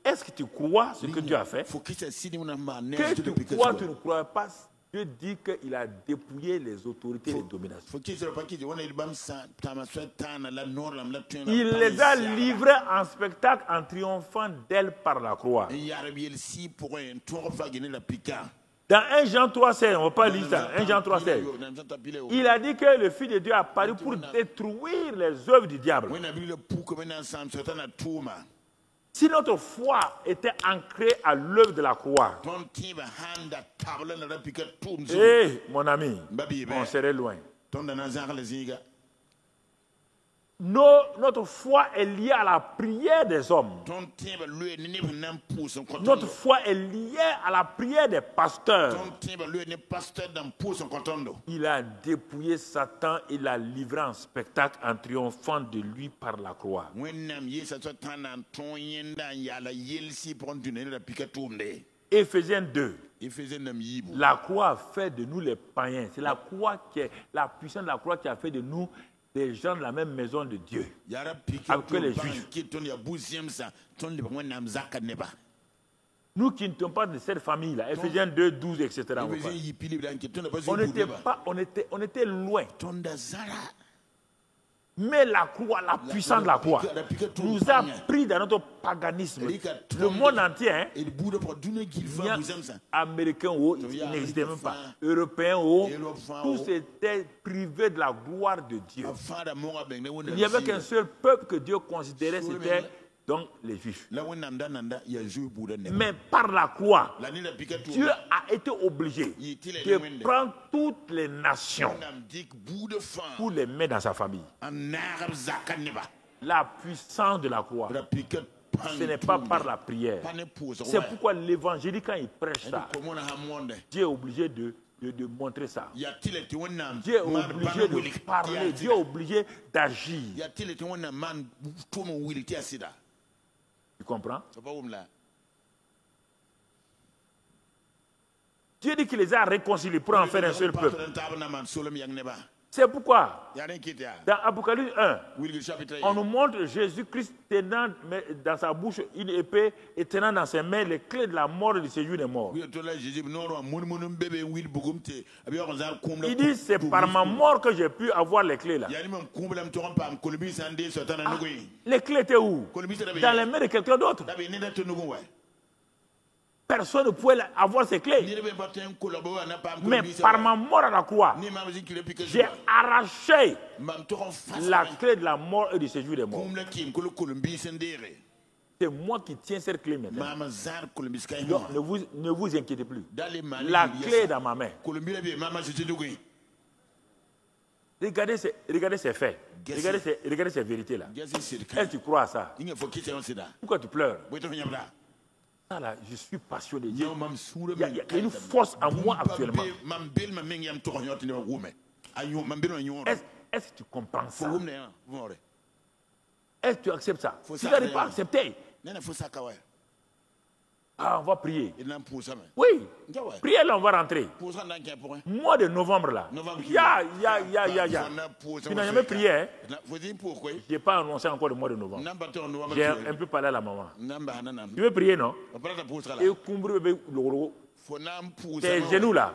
Est-ce que tu crois ce que Dieu a fait? Que tu crois, tu ne crois pas. Dieu dit qu'il a dépouillé les autorités et les dominations. Il les a livrées en spectacle en triomphant d'elles par la croix. Dans 1 Jean 3,16, on ne va pas lire ça. 1 Jean 3,16. Il a dit que le Fils de Dieu a apparu pour détruire les œuvres du diable. Si notre foi était ancrée à l'œuvre de la croix, mon ami, on serait loin. Notre foi est liée à la prière des hommes. Notre foi est liée à la prière des pasteurs. Il a dépouillé Satan, il l'a livré en spectacle en triomphant de lui par la croix. Éphésiens 2. La croix a fait de nous les païens. C'est la croix qui est la puissance de la croix qui a fait de nous des gens de la même maison de Dieu, avec les Juifs. Nous qui ne sommes pas de cette famille-là, Éphésiens 2, 12, etc. On était loin. Mais la croix, la puissance de la croix, nous a pris dans notre paganisme. Le monde entier, américain, il n'existait même pas. Européen, tous étaient privés de la gloire de Dieu. Il n'y avait qu'un seul peuple que Dieu considérait, c'était donc les Juifs. Mais par la croix, Dieu a été obligé de prendre toutes les nations pour les mettre dans sa famille. La puissance de la croix, ce n'est pas par la prière. C'est pourquoi l'évangile, quand il prêche ça, Dieu est obligé de montrer ça. Dieu est obligé de parler. Dieu est obligé d'agir. comprends? Dieu dit qu'il les a réconciliés pour en faire un seul peuple. C'est pourquoi, dans Apocalypse 1, on nous montre Jésus-Christ tenant dans sa bouche une épée et tenant dans ses mains les clés de la mort et du séjour des morts. Il dit, c'est par ma mort que j'ai pu avoir les clés là. Ah, les clés étaient où? Dans les mains de quelqu'un d'autre. Personne ne pouvait avoir ces clés. Mais par ma mort à la croix, j'ai arraché la clé de la mort et du séjour des morts. C'est moi qui tiens cette clé maintenant. Donc, ne vous inquiétez plus. La clé est dans ma main. Regardez ces faits. Regardez ces vérités-là. Est-ce que tu crois à ça? Pourquoi tu pleures? Ah là, je suis passionné. Il y a une force en moi actuellement. Est-ce que tu comprends ça? Est-ce que tu acceptes ça? Tu n'arrives pas à accepter. Ah, on va prier. Oui. Priez là, on va rentrer. Mois de novembre là. Ya. Tu n'as jamais prié, hein? Je n'ai pas annoncé encore le mois de novembre. J'ai un peu parlé à la maman. Tu veux prier, non? Et tes genoux là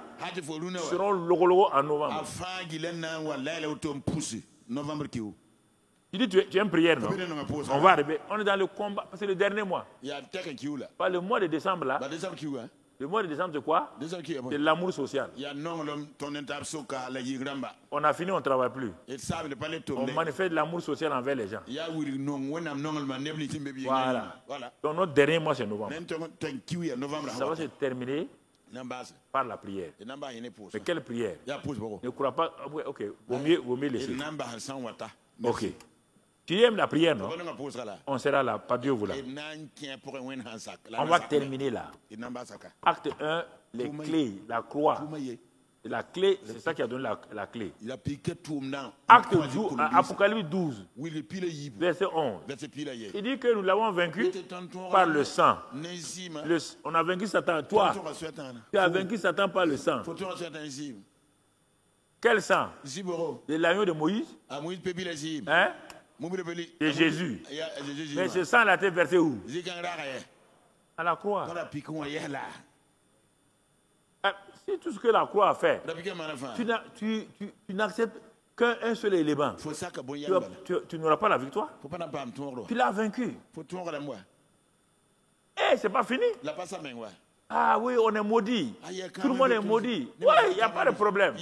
seront logologo en novembre. Tu dis, tu es une prière, non? On va arriver. On est dans le combat. C'est le dernier mois. Pas le mois de décembre, là. Le mois de décembre, c'est quoi? C'est l'amour social. On a fini, on ne travaille plus. On manifeste l'amour social envers les gens. Voilà. Donc, notre dernier mois, c'est novembre. Ça va se terminer par la prière. Mais quelle prière? Ne crois pas. Ok, vaut mieux laisser. Ok. Tu aimes la prière, non? On sera là, pas Dieu voulant. On va terminer là. Acte 1, les clés, la croix. La clé, c'est ça qui a donné la clé. Acte 12, Apocalypse 12, verset 11. Il dit que nous l'avons vaincu par le sang. On a vaincu Satan. Toi, tu as vaincu Satan par le sang. Quel sang? De l'agneau de Moïse? Hein? De Jésus. Mais ce sang là, t'es versé où? À la croix. Si tout ce que la croix a fait, tu n'acceptes qu'un seul élément, tu n'auras pas la victoire. Tu l'as vaincu. Eh, c'est pas fini. Ah oui, on est maudit. Tout le monde est maudit. Oui, il n'y a pas de problème.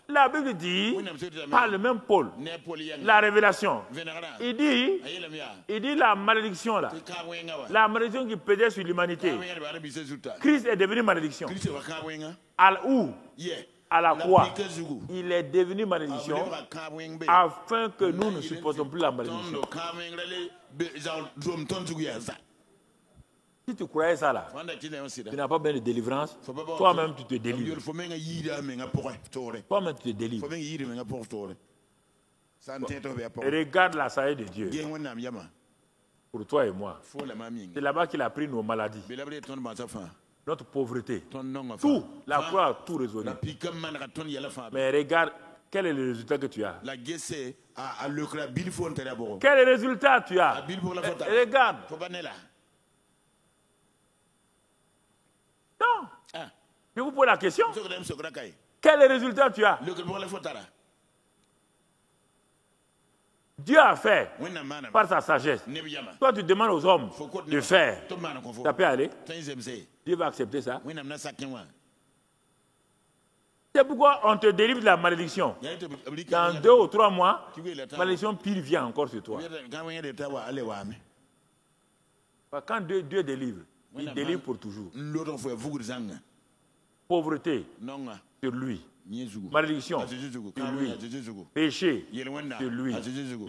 La Bible dit, par le même Paul, la révélation, il dit la malédiction là, la malédiction qui pesait sur l'humanité. Christ est devenu malédiction. Où? À la croix. Il est devenu malédiction afin que nous ne supportons plus la malédiction. Si tu croyais ça là, tu n'as pas besoin de délivrance. Toi-même, tu te délivres. Toi-même, tu te délivres. Regarde la sagesse de Dieu. Pour toi et moi. C'est là-bas qu'il a pris nos maladies. Notre pauvreté. Tout. La croix a tout résolu. Mais regarde, quel est le résultat que tu as? Quel résultat tu as? Regarde. Non. Je vous pose la question. Quel résultat tu as? Dieu a fait par sa sagesse. Toi, tu demandes aux hommes de faire. Ça peut aller? Dieu va accepter ça. C'est pourquoi on te délivre de la malédiction. Dans 2 ou 3 mois, la malédiction pire vient encore sur toi. Quand Dieu délivre, il délivre pour toujours. Pauvreté sur lui. Malédiction sur lui. Péché sur lui.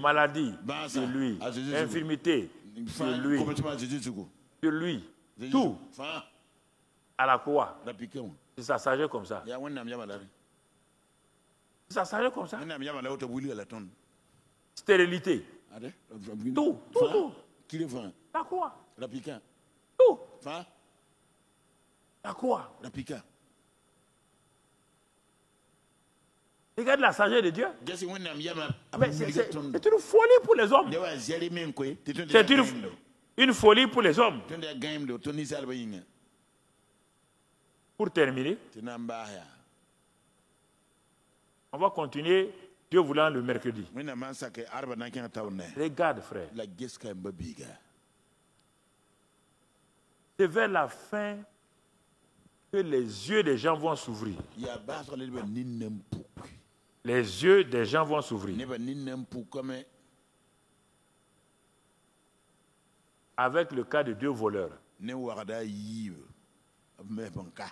Maladie sur lui. Infirmité sur lui. Sur lui. Tout. À la croix. C'est sa sagesse comme ça. C'est sa sagesse comme ça. Stérilité. Tout. La croix. La piquant. Tout. Fa. La croix. La piquant. Regarde la sagesse de Dieu. Jesse wonnam yama. Mais c'est une folie pour les hommes. Dewa zeli men koy. C'est une folie pour les hommes. Tonde gaim do toni salba yinga. Pour terminer, Tinamba ya. on va continuer, Dieu voulant, le mercredi. Wina mansake arba nankin tawne. Regarde, frère. La geska mbabiga. C'est vers la fin que les yeux des gens vont s'ouvrir. Ya basra le ninnem pou. Les yeux des gens vont s'ouvrir. Neba ninnem pou comme avec le cas de deux voleurs ne warada yib. Me banka.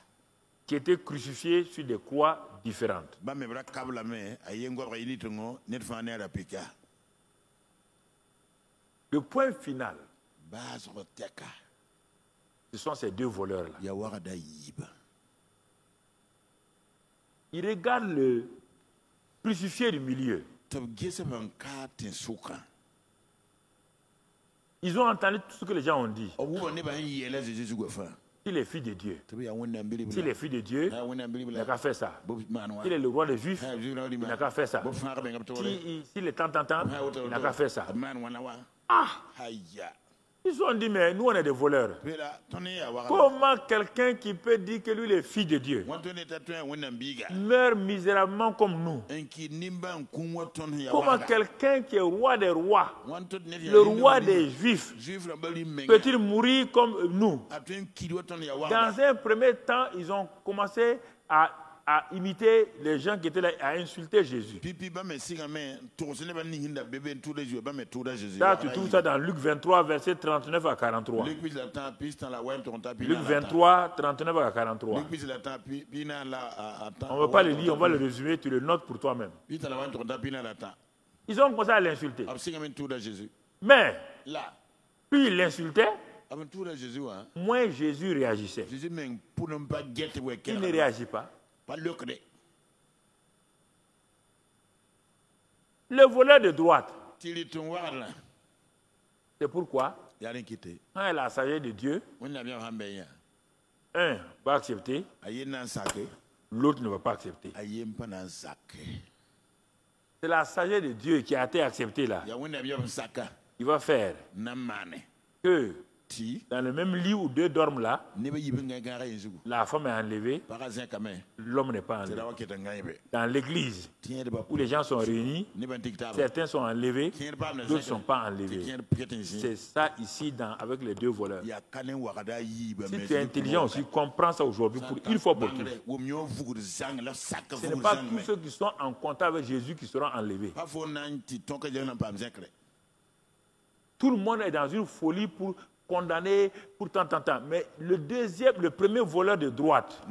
qui étaient crucifiés sur des croix différentes. Ba me bra kabla me ayengo rayini tongo net fane la pika. Le point final, Basra teka. ce sont ces deux voleurs-là. Ya warada yib. Ils regardent le crucifié du milieu. Tab gese banka tin suka. Ils ont entendu tout ce que les gens ont dit. Owo ne ba yele Jésus go fa. Il est fils de Dieu. Tabi ya wonna mbili. S'il est fils de Dieu, il n'a qu'à faire ça. S'il est le roi des Juifs, il n'a qu'à faire ça. S'il est tant, il n'a qu'à faire ça. Ah! Ils ont dit, mais nous on est des voleurs. Comment quelqu'un qui peut dire que lui il est fils de Dieu meurt misérablement comme nous? Comment quelqu'un qui est roi des rois, le roi des Juifs, peut-il mourir comme nous? Dans un premier temps, ils ont commencé à imiter les gens qui étaient là, à insulter Jésus. Là, tu trouves ça dans Luc 23, versets 39 à 43. Luc 23, 39 à 43. On ne veut pas le lire, on va le résumer, tu le notes pour toi-même. Ils ont commencé à l'insulter. Mais, plus ils l'insultaient, moins Jésus réagissait. Il ne réagit pas. Le voleur de droite, c'est pourquoi, quand elle a la sagesse de Dieu, un va accepter, l'autre ne va pas accepter. C'est la sagesse de Dieu qui a été acceptée là. Il va faire que dans le même lit où deux dorment là, la femme est enlevée, l'homme n'est pas enlevé. Dans l'église où les gens sont réunis, certains sont enlevés, d'autres ne sont pas enlevés. C'est ça ici avec les deux voleurs. Si tu es intelligent aussi, comprends ça aujourd'hui pour une fois pour toutes. Ce n'est pas tous ceux qui sont en contact avec Jésus qui seront enlevés. Tout le monde est dans une folie pour condamné pour tant. Mais le premier voleur de droite,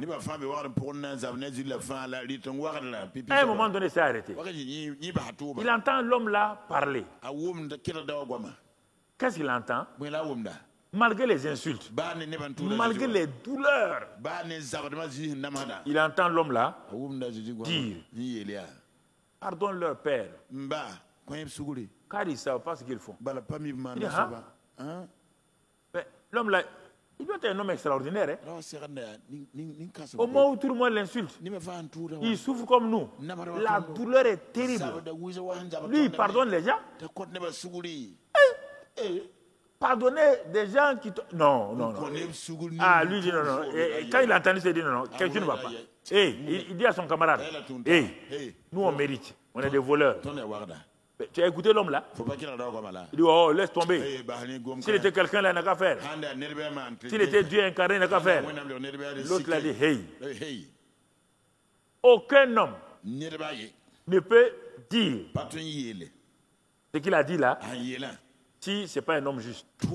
à un moment donné, s'est arrêté. Il entend l'homme là parler. Qu'est-ce qu'il entend? Malgré les insultes, malgré les douleurs, il entend l'homme là dire, pardonne leur père, car ils ne savent pas ce qu'ils font. Il dit, l'homme là, il doit être un homme extraordinaire. Au moment où tout le monde l'insulte, il souffre comme nous. La douleur est terrible. Lui, il pardonne les gens. Pardonner des gens qui... Non. Ah, lui, il dit non. Et quand il a entendu, il dit non, quelque chose ne va pas. Il dit à son camarade, nous on mérite, on est des voleurs. Tu as écouté l'homme là? Il dit, oh, laisse tomber. S'il était quelqu'un là, il n'a qu'à faire. S'il était Dieu incarné, il n'a qu'à faire. L'autre l'a dit, hey. Aucun homme ne peut dire ce qu'il a dit là si ce n'est pas un homme juste. Tu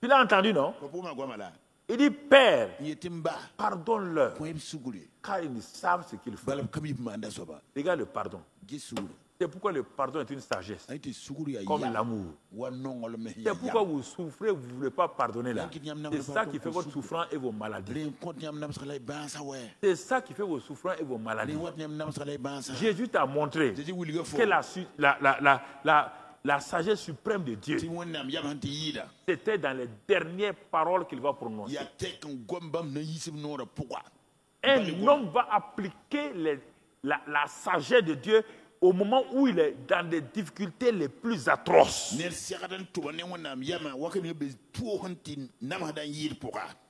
l'as entendu, non? Il dit, Père, pardonne-leur, car ils ne savent ce qu'ils font. Regarde le pardon. C'est pourquoi le pardon est une sagesse, comme l'amour. C'est pourquoi vous souffrez, vous ne voulez pas pardonner là. C'est ça qui fait votre souffrance et vos maladies. C'est ça qui fait vos souffrances et vos maladies. Jésus t'a montré que La sagesse suprême de Dieu, c'était dans les dernières paroles qu'il va prononcer. Un homme va appliquer la sagesse de Dieu au moment où il est dans des difficultés les plus atroces.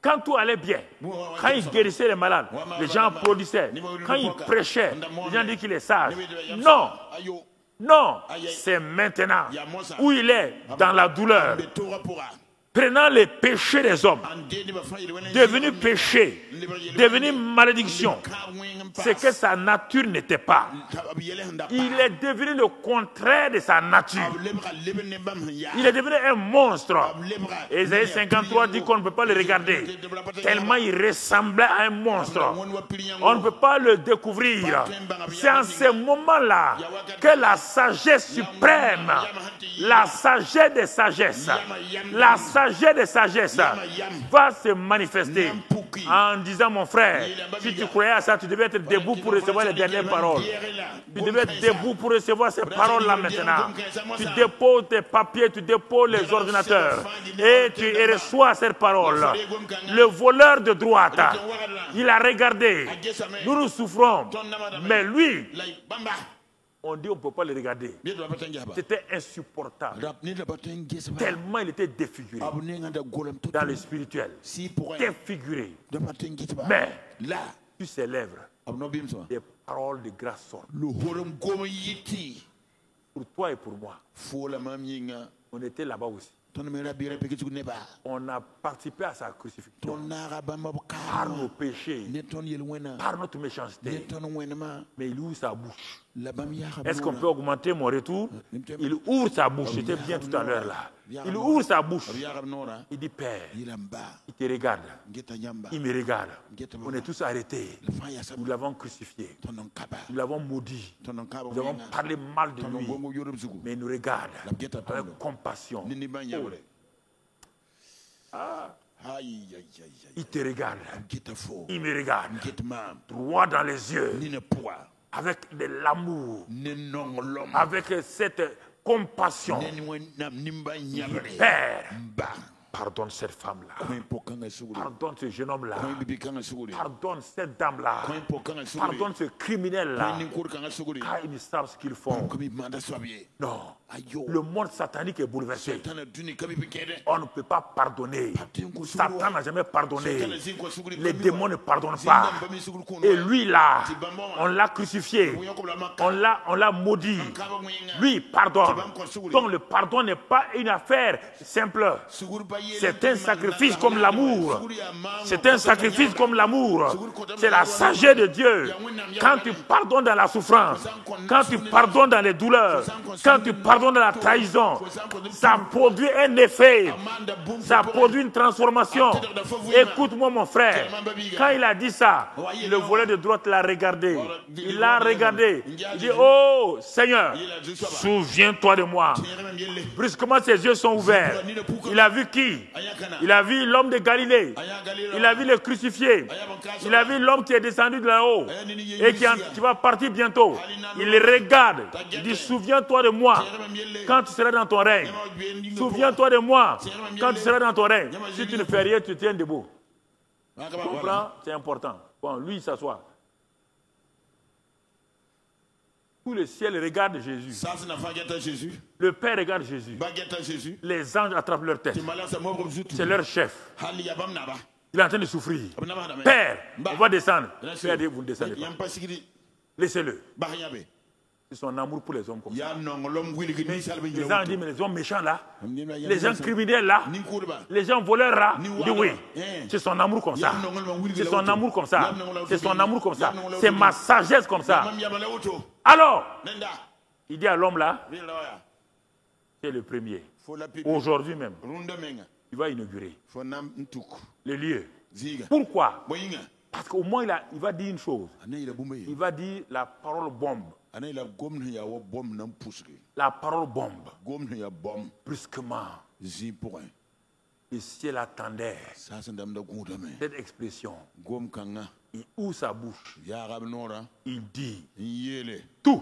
Quand tout allait bien, quand il guérissait les malades, les gens applaudissaient. Quand il prêchait, les gens disaient qu'il est sage. Non, non, c'est maintenant où il est dans la douleur, prenant les péchés des hommes, devenu péché, devenu malédiction, c'est que sa nature n'était pas. Il est devenu le contraire de sa nature. Il est devenu un monstre. Ésaïe 53 dit qu'on ne peut pas le regarder, tellement il ressemblait à un monstre. On ne peut pas le découvrir. C'est en ce moment-là que la sagesse suprême, la sagesse des sagesses, la sagesse de sagesse va se manifester en disant, mon frère, si tu croyais à ça, tu devais être debout pour recevoir les dernières paroles. Tu devais être debout pour recevoir ces paroles-là maintenant. Tu déposes tes papiers, tu déposes les ordinateurs et tu reçois ces paroles. Le voleur de droite, il a regardé. Nous nous souffrons, mais lui, on dit on ne peut pas le regarder. C'était insupportable. Tellement il était défiguré dans le spirituel. Défiguré. Mais sur ses lèvres, des paroles de grâce sortent. Pour toi et pour moi. On était là-bas aussi. On a participé à sa crucifixion par nos péchés, par notre méchanceté. Mais il ouvre sa bouche. Est-ce qu'on peut augmenter mon retour? Il ouvre sa bouche. C'était bien tout à l'heure là. Il ouvre sa bouche. Il dit, Père, il te regarde. Il me regarde. On est tous arrêtés. Nous l'avons crucifié. Nous l'avons maudit. Nous avons parlé mal de lui. Mais il nous regarde avec compassion. Il te regarde. Il me regarde. Droit dans les yeux. Avec de l'amour. Avec cette compassion. Père, pardonne cette femme-là. Pardonne ce jeune homme-là. Pardonne cette dame-là. Pardonne ce criminel-là. Car ils savent ce qu'ils font. Non. Le monde satanique est bouleversé. On ne peut pas pardonner. Satan n'a jamais pardonné. Les démons ne pardonnent pas. Et lui là, on l'a crucifié. On l'a maudit. Lui pardonne. Donc le pardon n'est pas une affaire simple. C'est un sacrifice comme l'amour. C'est un sacrifice comme l'amour. C'est la sagesse de Dieu. Quand tu pardonnes dans la souffrance, quand tu pardonnes dans les douleurs, quand tu pardonnes dans la trahison, ça produit un effet, ça produit une transformation. Écoute-moi mon frère, quand il a dit ça, le voleur de droite l'a regardé. Il l'a regardé. Il dit, oh Seigneur, souviens-toi de moi. Brusquement ses yeux sont ouverts. Il a vu qui? Il a vu l'homme de Galilée. Il a vu le crucifié. Il a vu l'homme qui est descendu de là-haut et qui va partir bientôt. Il le regarde. Il dit, souviens-toi de moi quand tu seras dans ton règne. Souviens-toi de moi quand tu seras dans ton règne. Si tu ne fais rien, tu tiens debout. Tu comprends? C'est important. Bon, lui, il s'assoit. Tout le ciel regarde Jésus. Le Père regarde Jésus. Les anges attrapent leur tête. C'est leur chef. Il est en train de souffrir. Père, on va descendre. Père dit, vous ne descendez pas. Laissez-le. C'est son amour pour les hommes comme ça. Les gens disent, mais les hommes méchants là, les gens criminels là, les gens voleurs là, il dit oui, c'est son amour comme ça. C'est son amour comme ça. C'est son amour comme ça. C'est ma sagesse comme ça. Alors, il dit à l'homme là, c'est le premier. Aujourd'hui même, il va inaugurer le lieu. Pourquoi? Parce qu'au moins il va dire une chose. Il va dire la parole bombe. La parole bombe. Brusquement, le ciel attendait cette expression. Il ouvre sa bouche. Il dit tout.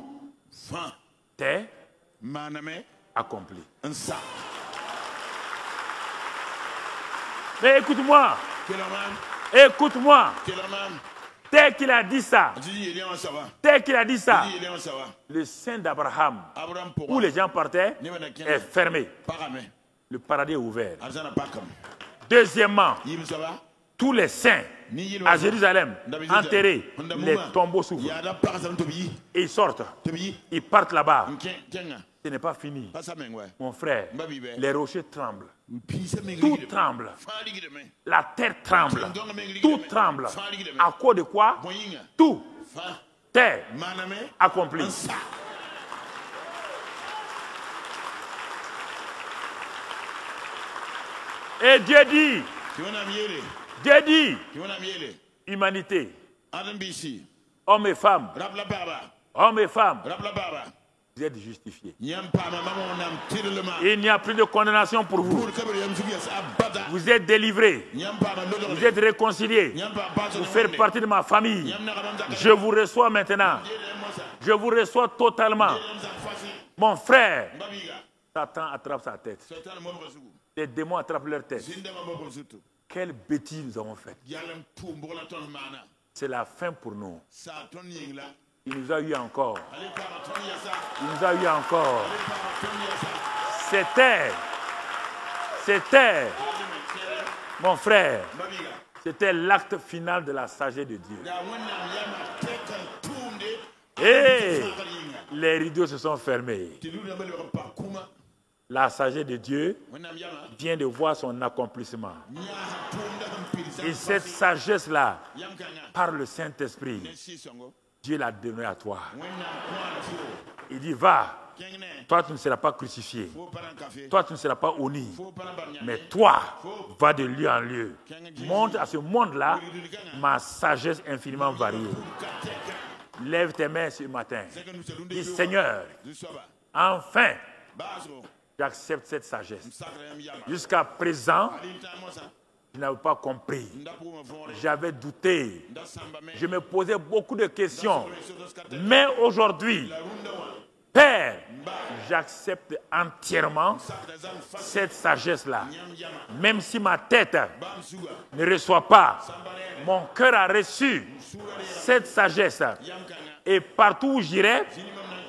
T'es accompli. Mais écoute-moi. Écoute-moi. Tel qu'il a dit ça, le sein d'Abraham, où les gens partaient, est fermé. Le paradis est ouvert. Deuxièmement, tous les saints à Jérusalem, enterrés, les tombeaux s'ouvrent. Et ils sortent. Ils partent là-bas. Ce n'est pas fini. Mon frère, les rochers tremblent. Tout tremble. La terre tremble. Tout tremble. À cause de quoi? Tout. Terre accompli. Et Dieu dit, humanité, hommes et femmes, vous êtes justifiés. Il n'y a plus de condamnation pour vous. Vous êtes délivrés. Vous êtes réconciliés. Vous faites partie de ma famille. Je vous reçois maintenant. Je vous reçois totalement. Mon frère, Satan attrape sa tête. Les démons attrapent leur tête. Quelle bêtise nous avons faite. C'est la fin pour nous. Il nous a eu encore. Il nous a eu encore. C'était, mon frère, c'était l'acte final de la sagesse de Dieu. Et les rideaux se sont fermés. La sagesse de Dieu vient de voir son accomplissement. Et cette sagesse-là, par le Saint-Esprit, Dieu l'a donné à toi. Il dit, va, toi tu ne seras pas crucifié, toi tu ne seras pas honni, mais toi, va de lieu en lieu. Montre à ce monde-là ma sagesse infiniment variée. Lève tes mains ce matin. Dis, Seigneur, enfin, j'accepte cette sagesse. Jusqu'à présent, je n'avais pas compris. J'avais douté. Je me posais beaucoup de questions. Mais aujourd'hui, Père, j'accepte entièrement cette sagesse-là. Même si ma tête ne reçoit pas, mon cœur a reçu cette sagesse. Et partout où j'irai,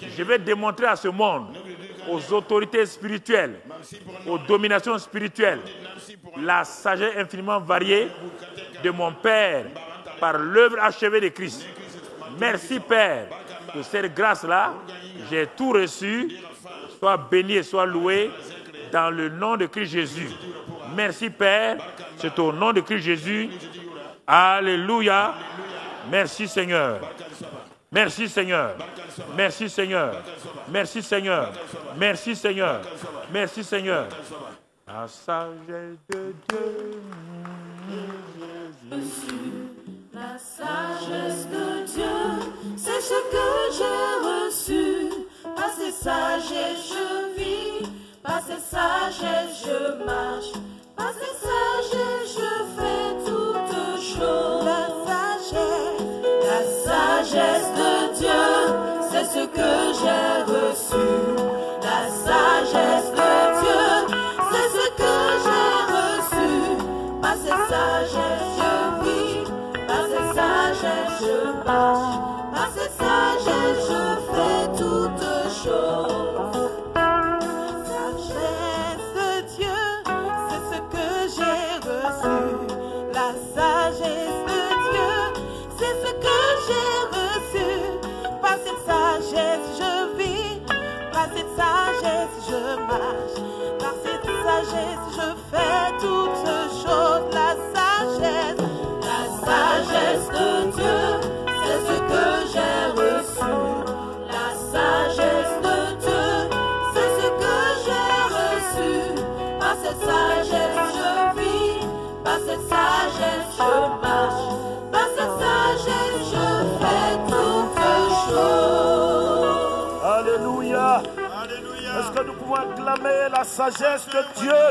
je vais démontrer à ce monde, aux autorités spirituelles, aux dominations spirituelles, la sagesse infiniment variée de mon Père par l'œuvre achevée de Christ. Merci Père pour cette grâce-là. J'ai tout reçu. Sois béni et sois loué dans le nom de Christ Jésus. Merci Père. C'est au nom de Christ Jésus. Alléluia. Merci Seigneur. Merci Seigneur. Merci Seigneur. Merci Seigneur. Merci Seigneur. Merci Seigneur. La sagesse de Dieu. La sagesse de Dieu, c'est ce que j'ai reçu. Par cette sagesse je vis, par cette sagesse je marche, par cette sagesse je fais toutes choses. La sagesse de Dieu, c'est ce que j'ai reçu. La sagesse de Dieu, c'est ce que j'ai reçu. Par cette sagesse je vis, par cette sagesse je marche, par cette sagesse je fais toutes choses. La sagesse de Dieu, c'est ce que j'ai reçu. La sagesse de Dieu, c'est ce que j'ai reçu. Par cette sagesse je vis, par cette sagesse je marche, par cette sagesse je fais toutes choses. La sagesse de Dieu, c'est ce que j'ai reçu. La sagesse de Dieu, c'est ce que j'ai reçu. Par cette sagesse je vis, par cette sagesse je marche, par cette sagesse je fais toutes choses. Alléluia. Est-ce que nous pouvons acclamer la sagesse de Dieu?